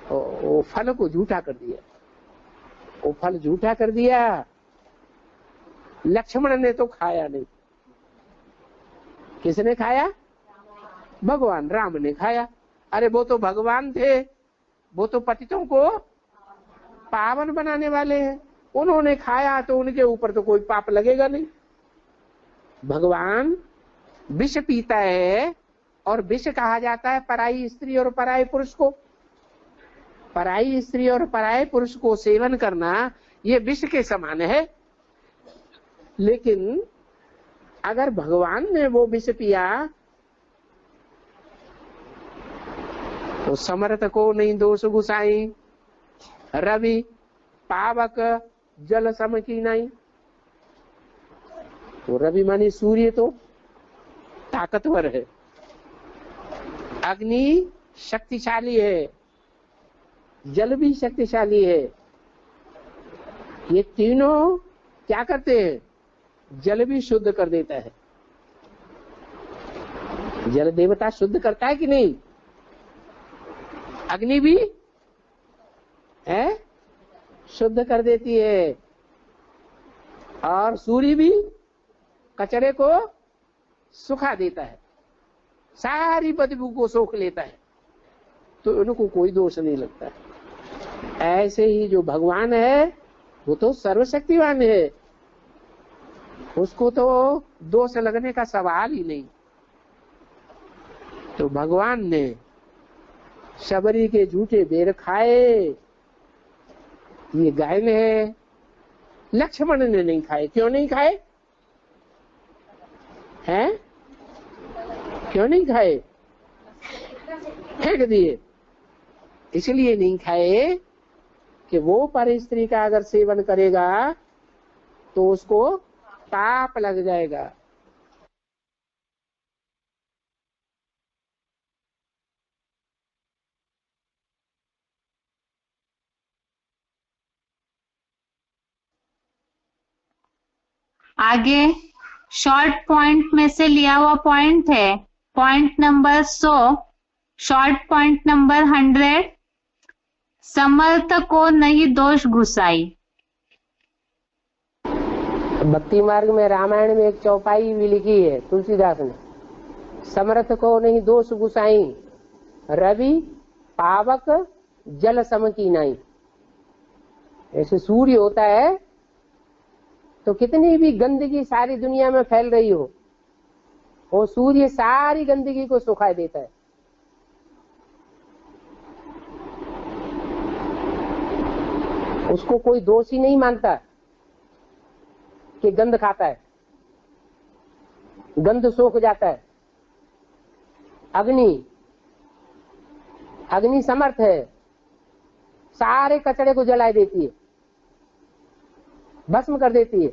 वो फल को झूठा कर दिया। वो फल झूठा कर दिया। लक्ष्मण ने तो खाया नहीं। किसने खाया? भगवान राम ने खाया। अरे वो तो भगवान थे, वो तो पतितों को पावन बनाने वाले हैं। उन्होंने खाया तो उनके ऊपर तो कोई पाप लगेगा नहीं। भगवान विष पीता है, और विष कहा जाता है पराई स्त्री और पराये पुरुष को। पराई स्त्री और पराये पुरुष को सेवन करना ये विष के समान है। लेकिन अगर भगवान ने वो विष पिया तो समर्थ को नहीं दोष गुसाई, रवि पावक जल सम की नहीं। तो रवि मानी सूर्य तो ताकतवर है, अग्नि शक्तिशाली है, जल भी शक्तिशाली है। ये तीनों क्या करते हैं? जल भी शुद्ध कर देता है। जल देवता शुद्ध करता है कि नहीं? अग्नि भी है, शुद्ध कर देती है। और सूर्य भी कचरे को सुखा देता है, सारी बदबू को सोख लेता है। तो उनको कोई दोष नहीं लगता है। ऐसे ही जो भगवान है वो तो सर्वशक्तिवान है, उसको तो दोष लगने का सवाल ही नहीं। तो भगवान ने शबरी के झूठे बेर खाए, ये गायन है। लक्ष्मण ने नहीं खाए। क्यों नहीं खाए? हैं? क्यों नहीं खाए? फेंक दिए। इसलिए नहीं खाए कि वो पर स्त्री का अगर सेवन करेगा तो उसको पाप लग जाएगा। आगे शॉर्ट पॉइंट में से लिया हुआ पॉइंट है, point number 100, short point number 100, समर्थ को नहीं दोष घुसाई। भक्ति मार्ग में रामायण में एक चौपाई भी लिखी है तुलसीदास ने, समर्थ को नहीं दोष घुसाई, रवि पावक जल सम की नाई। ऐसे सूर्य होता है तो कितनी भी गंदगी सारी दुनिया में फैल रही हो, वो सूर्य सारी गंदगी को सुखा देता है। उसको कोई दोषी नहीं मानता कि गंध खाता है, गंध सोख जाता है। अग्नि समर्थ है, सारे कचरे को जला देती है, भस्म कर देती है।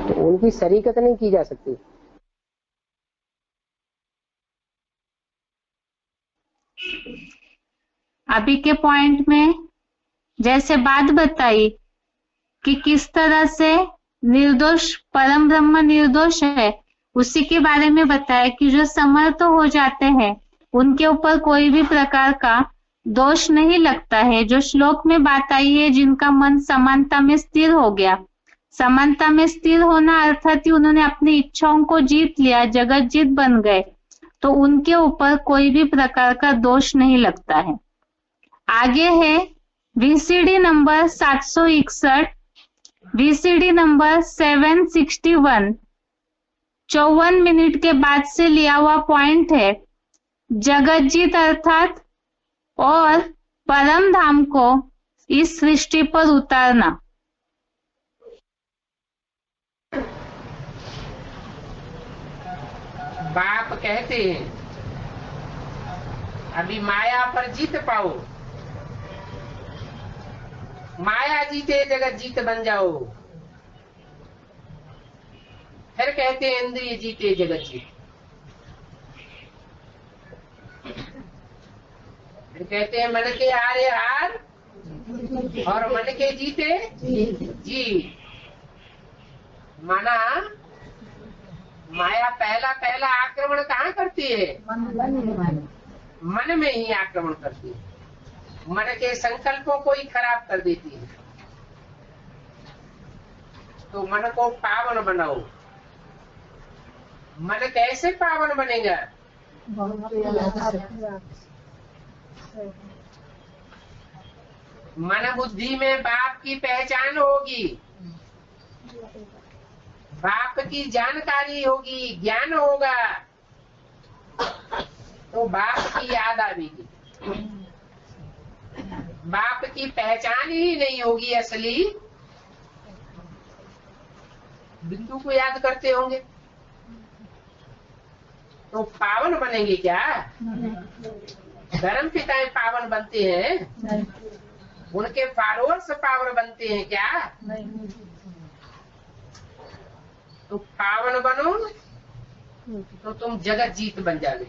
तो उनकी शरीकत नहीं की जा सकती। अभी के पॉइंट में जैसे बात बताई कि किस तरह से निर्दोष परम ब्रह्म निर्दोष है, उसी के बारे में बताया कि जो समर्थ हो जाते हैं उनके ऊपर कोई भी प्रकार का दोष नहीं लगता है। जो श्लोक में बात आई है, जिनका मन समानता में स्थिर हो गया, समानता में स्थिर होना अर्थात ही उन्होंने अपनी इच्छाओं को जीत लिया, जगत जीत बन गए, तो उनके ऊपर कोई भी प्रकार का दोष नहीं लगता है। आगे है VCD number 761, VCD number 761, 54 minute के बाद से लिया हुआ पॉइंट है, जगत जीत अर्थात और परम धाम को इस सृष्टि पर उतारना। बाप कहते हैं अभी माया पर जीत पाओ, माया जीते जगत जीत बन जाओ। फिर कहते हैं इंद्रिय जीते जगत जीत। फिर कहते हैं मन के हारे हार और मन के जीते जीत। माना माया पहला आक्रमण कहाँ करती है? मन में ही आक्रमण करती है, मन के संकल्पों को ही खराब कर देती है। तो मन को पावन बनाओ। मन कैसे पावन बनेगा? मन बुद्धि में बाप की पहचान होगी, बाप की जानकारी होगी, ज्ञान होगा, तो बाप की याद आएगी। बाप की पहचान ही नहीं होगी असली, बिंदु को याद करते होंगे तो पावन बनेंगे क्या? धर्म पिताएं पावन बनते हैं, उनके फॉलोअर्स पावन बनते हैं क्या? तो पावन बनो तो तुम जगत जीत बन जाओगे।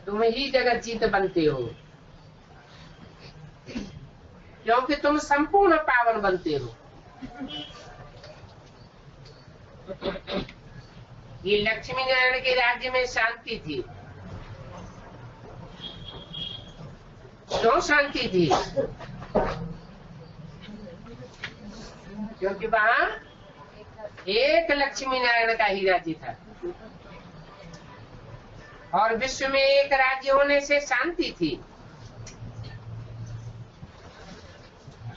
तुम ही जगत जीत बनते हो, क्योंकि तुम संपूर्ण पावन बनते हो। ये लक्ष्मी नारायण के राज्य में शांति थी। क्यों शांति थी? क्योंकि वहां एक लक्ष्मी नारायण का ही राज्य था और विश्व में एक राज्य होने से शांति थी।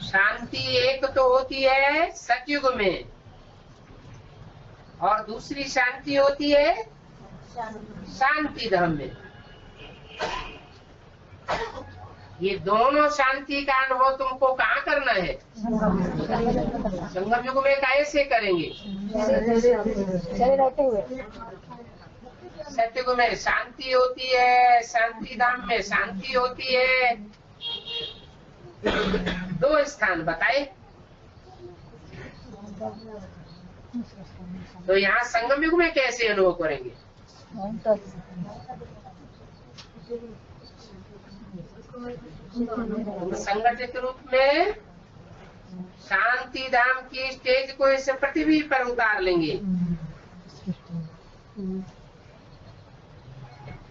शांति एक तो होती है सतयुग में, और दूसरी शांति होती है शांति धाम में। ये दोनों शांति का अनुभव तुमको कहाँ करना है? संगम युग में कैसे करेंगे? सतयुग में शांति होती है, शांति धाम में शांति होती है। दो स्थान बताए। तो यहाँ संगम युग में कैसे अनुभव करेंगे? संगठित रूप में शांति धाम की स्टेज को इस पृथ्वी पर उतार लेंगे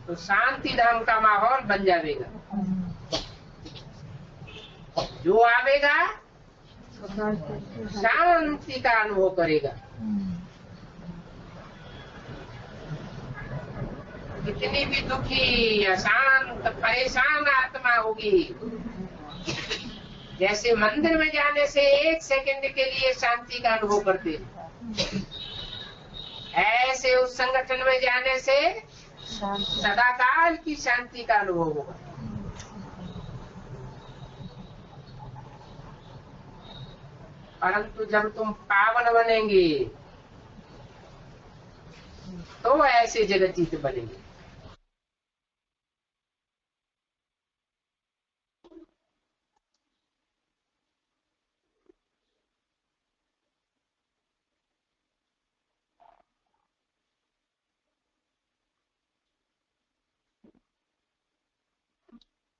तो शांति धाम का माहौल बन जाएगा। जो आवेगा शांति का अनुभव करेगा। कितनी भी दुखी, अशांत, परेशान आत्मा होगी, जैसे मंदिर में जाने से 1 सेकंड के लिए शांति का अनुभव करते हैं, ऐसे उस संगठन में जाने से सदाकाल की शांति का अनुभव होगा। परंतु जब तुम पावन बनेंगे तो ऐसे जगजीत बनेंगे।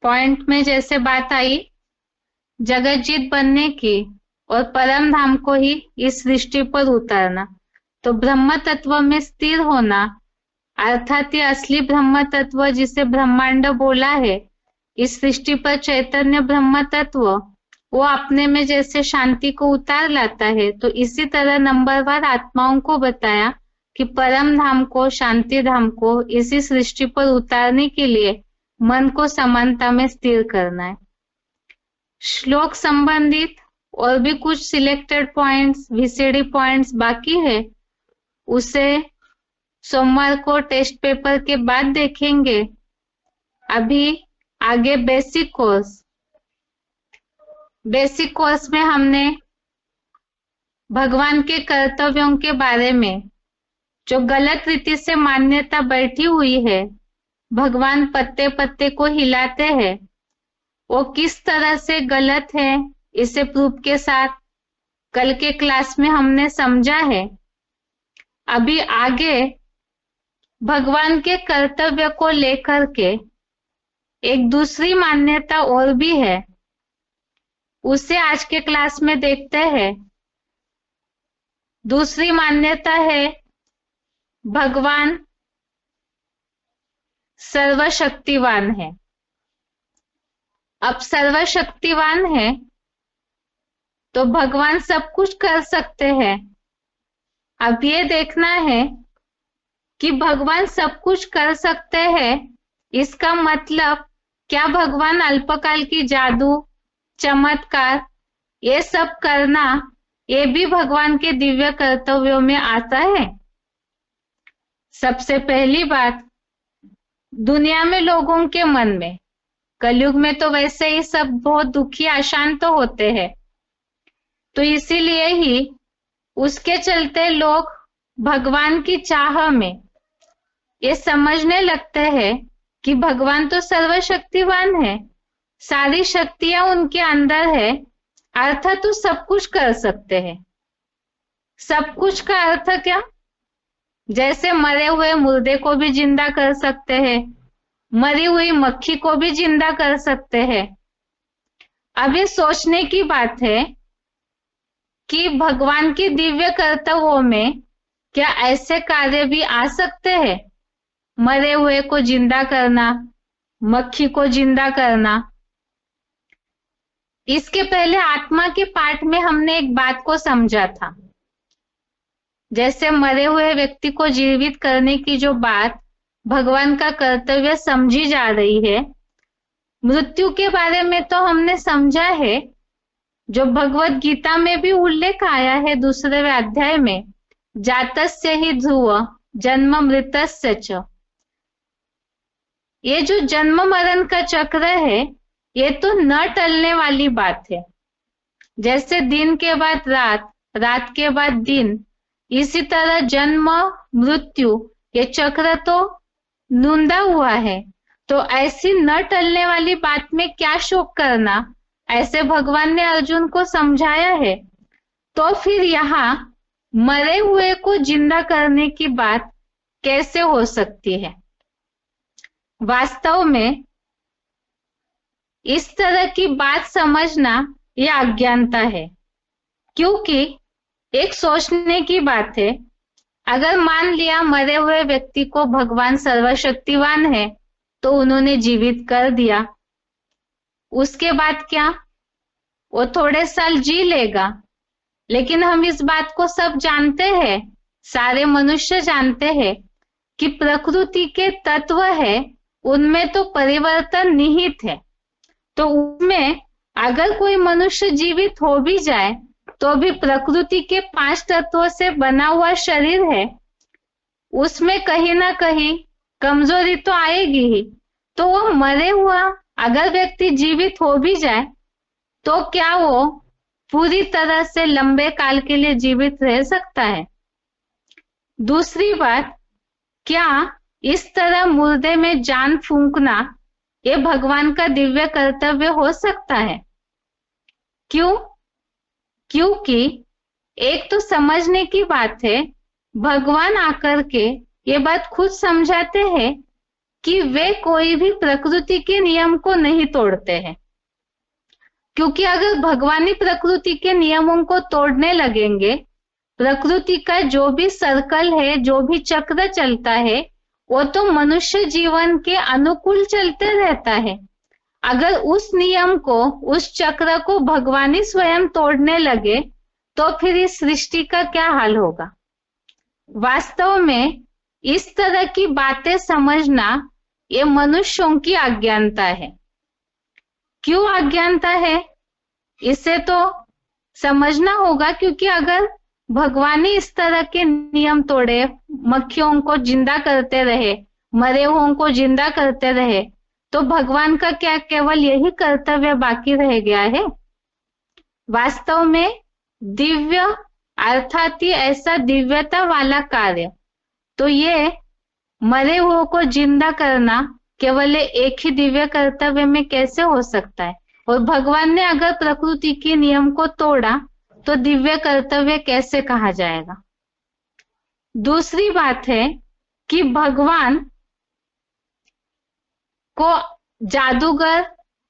पॉइंट में जैसे बात आई जगतजीत बनने की और परम धाम को ही इस सृष्टि पर उतारना, तो ब्रह्म तत्व में स्थिर होना, अर्थात ये असली ब्रह्म तत्व जिसे ब्रह्मांड बोला है, इस सृष्टि पर चैतन्य ब्रह्म तत्व वो अपने में जैसे शांति को उतार लाता है, तो इसी तरह नंबरवार आत्माओं को बताया कि परम धाम को, शांति धाम को इसी सृष्टि पर उतारने के लिए मन को समानता में स्थिर करना है। श्लोक संबंधित और भी कुछ सिलेक्टेड पॉइंट्स, वीसीडी पॉइंट्स बाकी है, उसे सोमवार को टेस्ट पेपर के बाद देखेंगे। अभी आगे बेसिक कोर्स में हमने भगवान के कर्तव्यों के बारे में जो गलत रीति से मान्यता बैठी हुई है, भगवान पत्ते पत्ते को हिलाते हैं, वो किस तरह से गलत है, इसे प्रूफ के साथ कल के क्लास में हमने समझा है। अभी आगे भगवान के कर्तव्य को लेकर के एक दूसरी मान्यता और भी है, उसे आज के क्लास में देखते हैं। दूसरी मान्यता है भगवान सर्वशक्तिवान है। अब सर्वशक्तिवान है तो भगवान सब कुछ कर सकते हैं। अब ये देखना है कि भगवान सब कुछ कर सकते हैं, इसका मतलब क्या भगवान अल्पकाल की जादू, चमत्कार ये सब करना, ये भी भगवान के दिव्य कर्तव्यों में आता है? सबसे पहली बात, दुनिया में लोगों के मन में, कलयुग में तो वैसे ही सब बहुत दुखी अशांत तो होते हैं, तो इसीलिए ही उसके चलते लोग भगवान की चाह में ये समझने लगते हैं कि भगवान तो सर्वशक्तिवान है, सारी शक्तियां उनके अंदर है, अर्थात तो सब कुछ कर सकते हैं। सब कुछ का अर्थ क्या? जैसे मरे हुए मुर्दे को भी जिंदा कर सकते हैं, मरी हुई मक्खी को भी जिंदा कर सकते हैं। अब ये सोचने की बात है कि भगवान के दिव्य कर्तव्यों में क्या ऐसे कार्य भी आ सकते हैं? मरे हुए को जिंदा करना, मक्खी को जिंदा करना। इसके पहले आत्मा के पाठ में हमने एक बात को समझा था, जैसे मरे हुए व्यक्ति को जीवित करने की जो बात भगवान का कर्तव्य समझी जा रही है। मृत्यु के बारे में तो हमने समझा है, जो भगवत गीता में भी उल्लेख आया है 2वें अध्याय में, जातस्य ही ध्रुव जन्म मृतस्य च। ये जो जन्म मरण का चक्र है, ये तो न टलने वाली बात है। जैसे दिन के बाद रात, रात के बाद दिन, इसी तरह जन्म मृत्यु ये चक्र तो नूंदा हुआ है। तो ऐसी न टलने वाली बात में क्या शोक करना, ऐसे भगवान ने अर्जुन को समझाया है। तो फिर यहाँ मरे हुए को जिंदा करने की बात कैसे हो सकती है? वास्तव में इस तरह की बात समझना यह अज्ञानता है, क्योंकि एक सोचने की बात है, अगर मान लिया मरे हुए व्यक्ति को भगवान सर्वशक्तिवान है तो उन्होंने जीवित कर दिया, उसके बाद क्या? वो थोड़े साल जी लेगा। लेकिन हम इस बात को सब जानते हैं, सारे मनुष्य जानते हैं कि प्रकृति के तत्व है, उनमें तो परिवर्तन निहित है। तो उसमें अगर कोई मनुष्य जीवित हो भी जाए तो भी प्रकृति के 5 तत्वों से बना हुआ शरीर है, उसमें कहीं ना कहीं कमजोरी तो आएगी ही। तो वो मरे हुआ अगर व्यक्ति जीवित हो भी जाए तो क्या वो पूरी तरह से लंबे काल के लिए जीवित रह सकता है? दूसरी बात, क्या इस तरह मुर्दे में जान फूंकना ये भगवान का दिव्य कर्तव्य हो सकता है? क्यों? क्योंकि एक तो समझने की बात है, भगवान आकर के ये बात खुद समझाते हैं कि वे कोई भी प्रकृति के नियम को नहीं तोड़ते हैं। क्योंकि अगर भगवानी प्रकृति के नियमों को तोड़ने लगेंगे, प्रकृति का जो भी सर्कल है, जो भी चक्र चलता है, वो तो मनुष्य जीवन के अनुकूल चलते रहता है। अगर उस नियम को, उस चक्र को भगवानी स्वयं तोड़ने लगे तो फिर इस सृष्टि का क्या हाल होगा? वास्तव में इस तरह की बातें समझना ये मनुष्यों की अज्ञानता है। क्यों अज्ञानता है? इसे तो समझना होगा, क्योंकि अगर भगवान ही इस तरह के नियम तोड़े, मक्खियों को जिंदा करते रहे, मरे हुओं को जिंदा करते रहे, तो भगवान का क्या केवल यही कर्तव्य बाकी रह गया है? वास्तव में दिव्य अर्थात ही ऐसा दिव्यता वाला कार्य, तो ये मरे हुओं को जिंदा करना केवल एक ही दिव्य कर्तव्य में कैसे हो सकता है? और भगवान ने अगर प्रकृति के नियम को तोड़ा तो दिव्य कर्तव्य कैसे कहा जाएगा? दूसरी बात है कि भगवान को जादूगर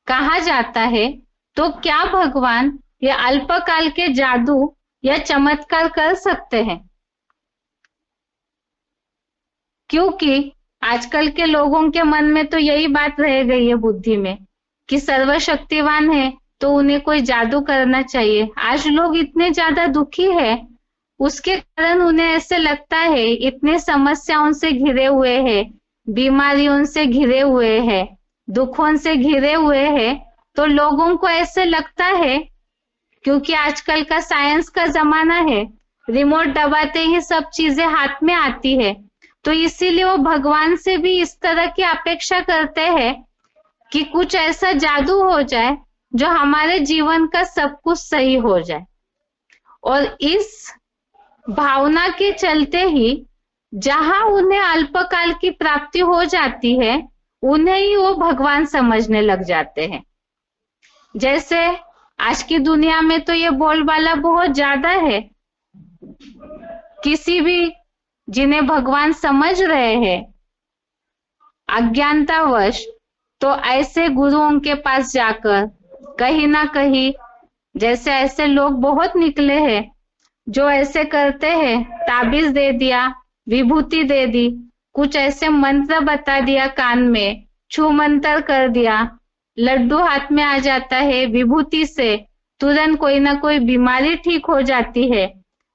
कहा जाता है, तो क्या भगवान ये अल्पकाल के जादू या चमत्कार कर सकते हैं? क्योंकि आजकल के लोगों के मन में तो यही बात रह गई है बुद्धि में कि सर्वशक्तिवान है तो उन्हें कोई जादू करना चाहिए। आज लोग इतने ज्यादा दुखी है, उसके कारण उन्हें ऐसे लगता है, इतने समस्याओं से घिरे हुए हैं, बीमारियों से घिरे हुए हैं, दुखों से घिरे हुए हैं, तो लोगों को ऐसे लगता है, क्योंकि आजकल का साइंस का जमाना है, रिमोट दबाते ही सब चीजें हाथ में आती है, तो इसीलिए वो भगवान से भी इस तरह की अपेक्षा करते हैं कि कुछ ऐसा जादू हो जाए जो हमारे जीवन का सब कुछ सही हो जाए। और इस भावना के चलते ही जहां उन्हें अल्पकाल की प्राप्ति हो जाती है, उन्हें ही वो भगवान समझने लग जाते हैं। जैसे आज की दुनिया में तो ये बोलबाला बहुत ज्यादा है, किसी भी जिन्हें भगवान समझ रहे हैं अज्ञानतावश, तो ऐसे गुरुओं के पास जाकर कहीं ना कहीं, जैसे ऐसे लोग बहुत निकले हैं जो ऐसे करते हैं, ताबीज दे दिया, विभूति दे दी, कुछ ऐसे मंत्र बता दिया, कान में छू मंत्र कर दिया, लड्डू हाथ में आ जाता है, विभूति से तुरंत कोई ना कोई बीमारी ठीक हो जाती है,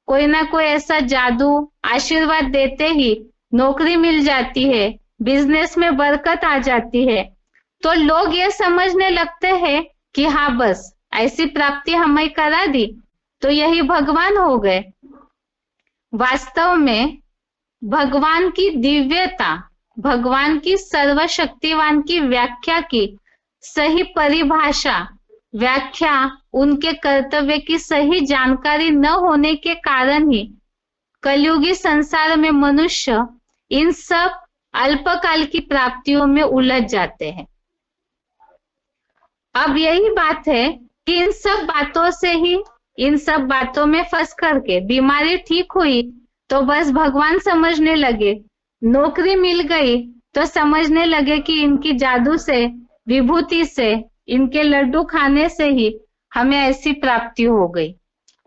कोई ना कोई ऐसा जादू आशीर्वाद देते ही नौकरी मिल जाती है, बिजनेस में बरकत आ जाती है, तो लोग ये समझने लगते हैं कि हाँ बस ऐसी प्राप्ति हमें करा दी तो यही भगवान हो गए। वास्तव में भगवान की दिव्यता, भगवान की सर्वशक्तिवान की व्याख्या की सही परिभाषा, व्याख्या, उनके कर्तव्य की सही जानकारी न होने के कारण ही कलयुगी संसार में मनुष्य इन सब अल्पकाल की प्राप्तियों में उलझ जाते हैं। अब यही बात है कि इन सब बातों से ही, इन सब बातों में फंस करके बीमारी ठीक हुई तो बस भगवान समझने लगे, नौकरी मिल गई तो समझने लगे कि इनकी जादू से, विभूति से, इनके लड्डू खाने से ही हमें ऐसी प्राप्ति हो गई।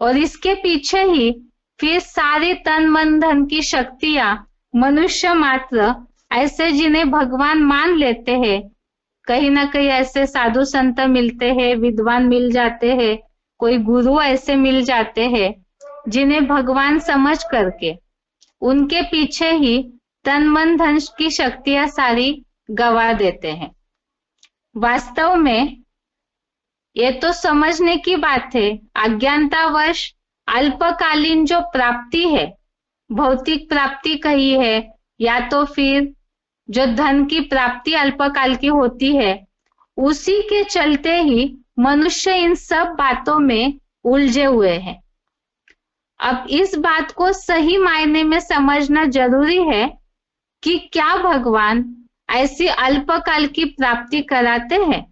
और इसके पीछे ही फिर सारी तन मन धन की शक्तियां मनुष्य मात्र ऐसे जिन्हें भगवान मान लेते हैं, कहीं ना कहीं ऐसे साधु संत मिलते हैं, विद्वान मिल जाते हैं, कोई गुरु ऐसे मिल जाते हैं जिन्हें भगवान समझ करके उनके पीछे ही तन मन धन की शक्तियां सारी गवा देते हैं। वास्तव में ये तो समझने की बात है, अज्ञानतावश अल्पकालीन जो प्राप्ति है, भौतिक प्राप्ति कही है या तो फिर जो धन की प्राप्ति अल्पकाल की होती है, उसी के चलते ही मनुष्य इन सब बातों में उलझे हुए हैं। अब इस बात को सही मायने में समझना जरूरी है कि क्या भगवान ऐसी अल्पकाल की प्राप्ति कराते हैं?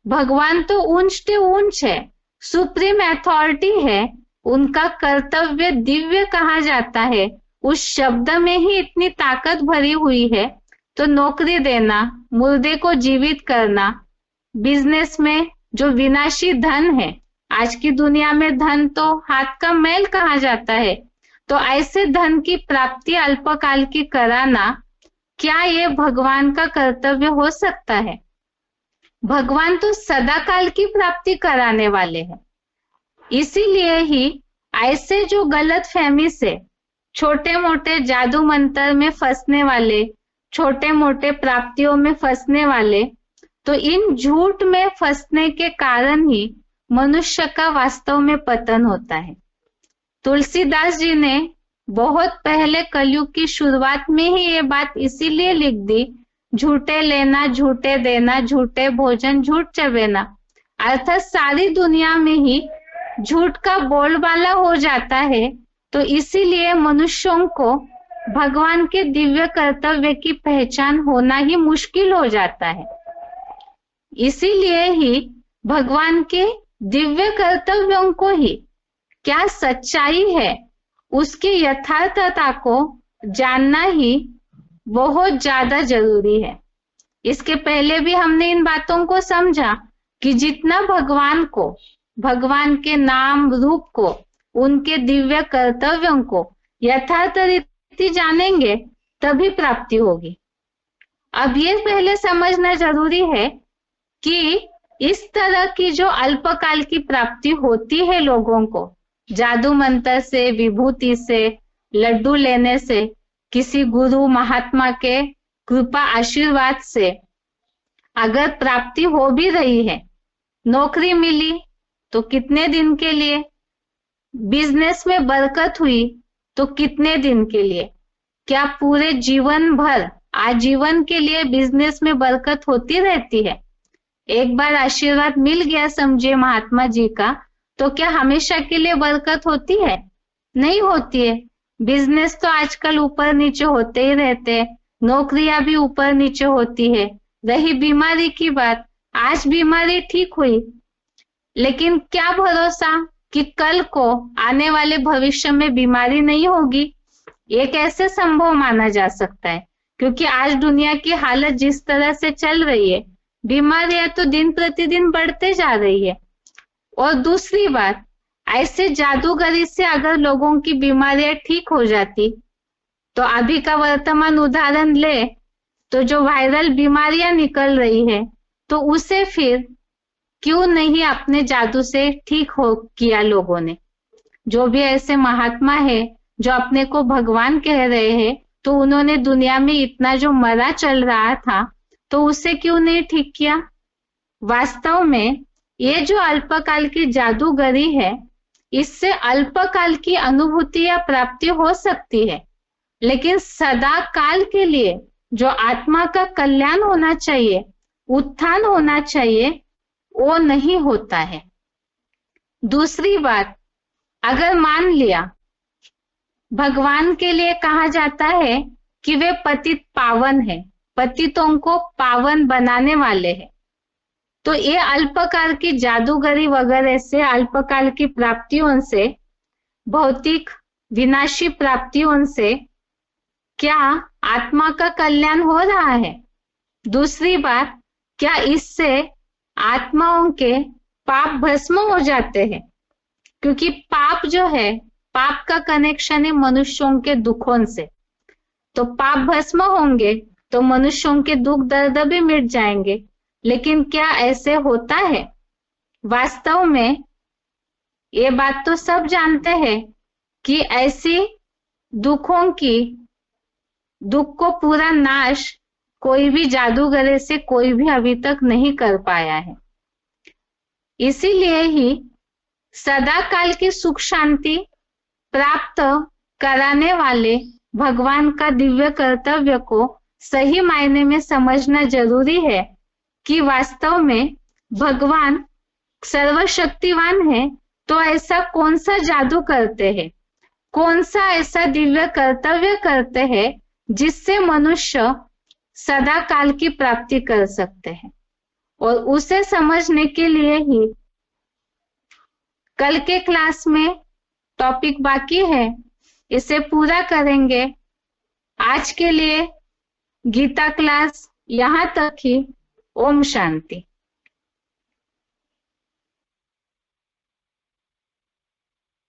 भगवान तो ऊंच से ऊंच है, सुप्रीम अथॉरिटी है, उनका कर्तव्य दिव्य कहा जाता है, उस शब्द में ही इतनी ताकत भरी हुई है, तो नौकरी देना, मुर्दे को जीवित करना, बिजनेस में जो विनाशी धन है, आज की दुनिया में धन तो हाथ का मैल कहा जाता है, तो ऐसे धन की प्राप्ति अल्पकाल की कराना, क्या ये भगवान का कर्तव्य हो सकता है? भगवान तो सदाकाल की प्राप्ति कराने वाले हैं। इसीलिए ही ऐसे जो गलत फहमी से छोटे मोटे जादू मंत्र में फंसने वाले, छोटे मोटे प्राप्तियों में फंसने वाले, तो इन झूठ में फंसने के कारण ही मनुष्य का वास्तव में पतन होता है। तुलसीदास जी ने बहुत पहले कलयुग की शुरुआत में ही ये बात इसीलिए लिख दी, झूठे लेना, झूठे देना, झूठे भोजन, झूठ चबेना, अर्थात सारी दुनिया में ही झूठ का बोलबाला हो जाता है। तो इसीलिए मनुष्यों को भगवान के दिव्य कर्तव्य की पहचान होना ही मुश्किल हो जाता है। इसीलिए ही भगवान के दिव्य कर्तव्यों को ही क्या सच्चाई है, उसकी यथार्थता को जानना ही बहुत ज्यादा जरूरी है। इसके पहले भी हमने इन बातों को समझा कि जितना भगवान को, भगवान के नाम रूप को, उनके दिव्य कर्तव्यों को यथार्थ रीति जानेंगे तभी प्राप्ति होगी। अब ये पहले समझना जरूरी है कि इस तरह की जो अल्पकाल की प्राप्ति होती है लोगों को, जादू मंत्र से, विभूति से, लड्डू लेने से, किसी गुरु महात्मा के कृपा आशीर्वाद से अगर प्राप्ति हो भी रही है, नौकरी मिली तो कितने दिन के लिए, बिजनेस में बरकत हुई तो कितने दिन के लिए, क्या पूरे जीवन भर, आजीवन के लिए बिजनेस में बरकत होती रहती है? एक बार आशीर्वाद मिल गया समझिए महात्मा जी का, तो क्या हमेशा के लिए बरकत होती है? नहीं होती है। बिजनेस तो आजकल ऊपर नीचे होते ही रहते हैं, नौकरियां भी ऊपर नीचे होती है। रही बीमारी की बात, आज बीमारी ठीक हुई, लेकिन क्या भरोसा कि कल को आने वाले भविष्य में बीमारी नहीं होगी? ये कैसे संभव माना जा सकता है? क्योंकि आज दुनिया की हालत जिस तरह से चल रही है, बीमारियां तो दिन प्रतिदिन बढ़ते जा रही है। और दूसरी बात, ऐसे जादूगरी से अगर लोगों की बीमारियां ठीक हो जाती, तो अभी का वर्तमान उदाहरण ले तो जो वायरल बीमारियां निकल रही है, तो उसे फिर क्यों नहीं अपने जादू से ठीक हो किया लोगों ने? जो भी ऐसे महात्मा है जो अपने को भगवान कह रहे हैं, तो तो उन्होंने दुनिया में इतना जो मरा चल रहा था तो उसे क्यों नहीं ठीक किया? वास्तव में ये जो अल्पकाल की जादूगरी है, इससे अल्पकाल की अनुभूति या प्राप्ति हो सकती है, लेकिन सदा काल के लिए जो आत्मा का कल्याण होना चाहिए, उत्थान होना चाहिए, वो नहीं होता है। दूसरी बात, अगर मान लिया भगवान के लिए कहा जाता है कि वे पतित पावन है, पतितों को पावन बनाने वाले हैं, तो ये अल्पकाल की जादूगरी वगैरह से, अल्पकाल की प्राप्तियों से, भौतिक विनाशी प्राप्तियों से क्या आत्मा का कल्याण हो रहा है? दूसरी बात, क्या इससे आत्माओं के पाप भस्म हो जाते हैं? क्योंकि पाप जो है, पाप का कनेक्शन है मनुष्यों के दुखों से, तो पाप भस्म होंगे तो मनुष्यों के दुख दर्द भी मिट जाएंगे। लेकिन क्या ऐसे होता है? वास्तव में ये बात तो सब जानते हैं कि ऐसी दुख को पूरा नाश कोई भी जादूगरे से कोई भी अभी तक नहीं कर पाया है। इसीलिए ही सदा काल की सुख शांति प्राप्त कराने वाले भगवान का दिव्य कर्तव्य को सही मायने में समझना जरूरी है कि वास्तव में भगवान सर्वशक्तिवान है, तो ऐसा कौन सा जादू करते हैं, कौन सा ऐसा दिव्य कर्तव्य करते हैं जिससे मनुष्य सदा काल की प्राप्ति कर सकते हैं। और उसे समझने के लिए ही कल के क्लास में टॉपिक बाकी है, इसे पूरा करेंगे। आज के लिए गीता क्लास यहाँ तक ही। ओम शांति।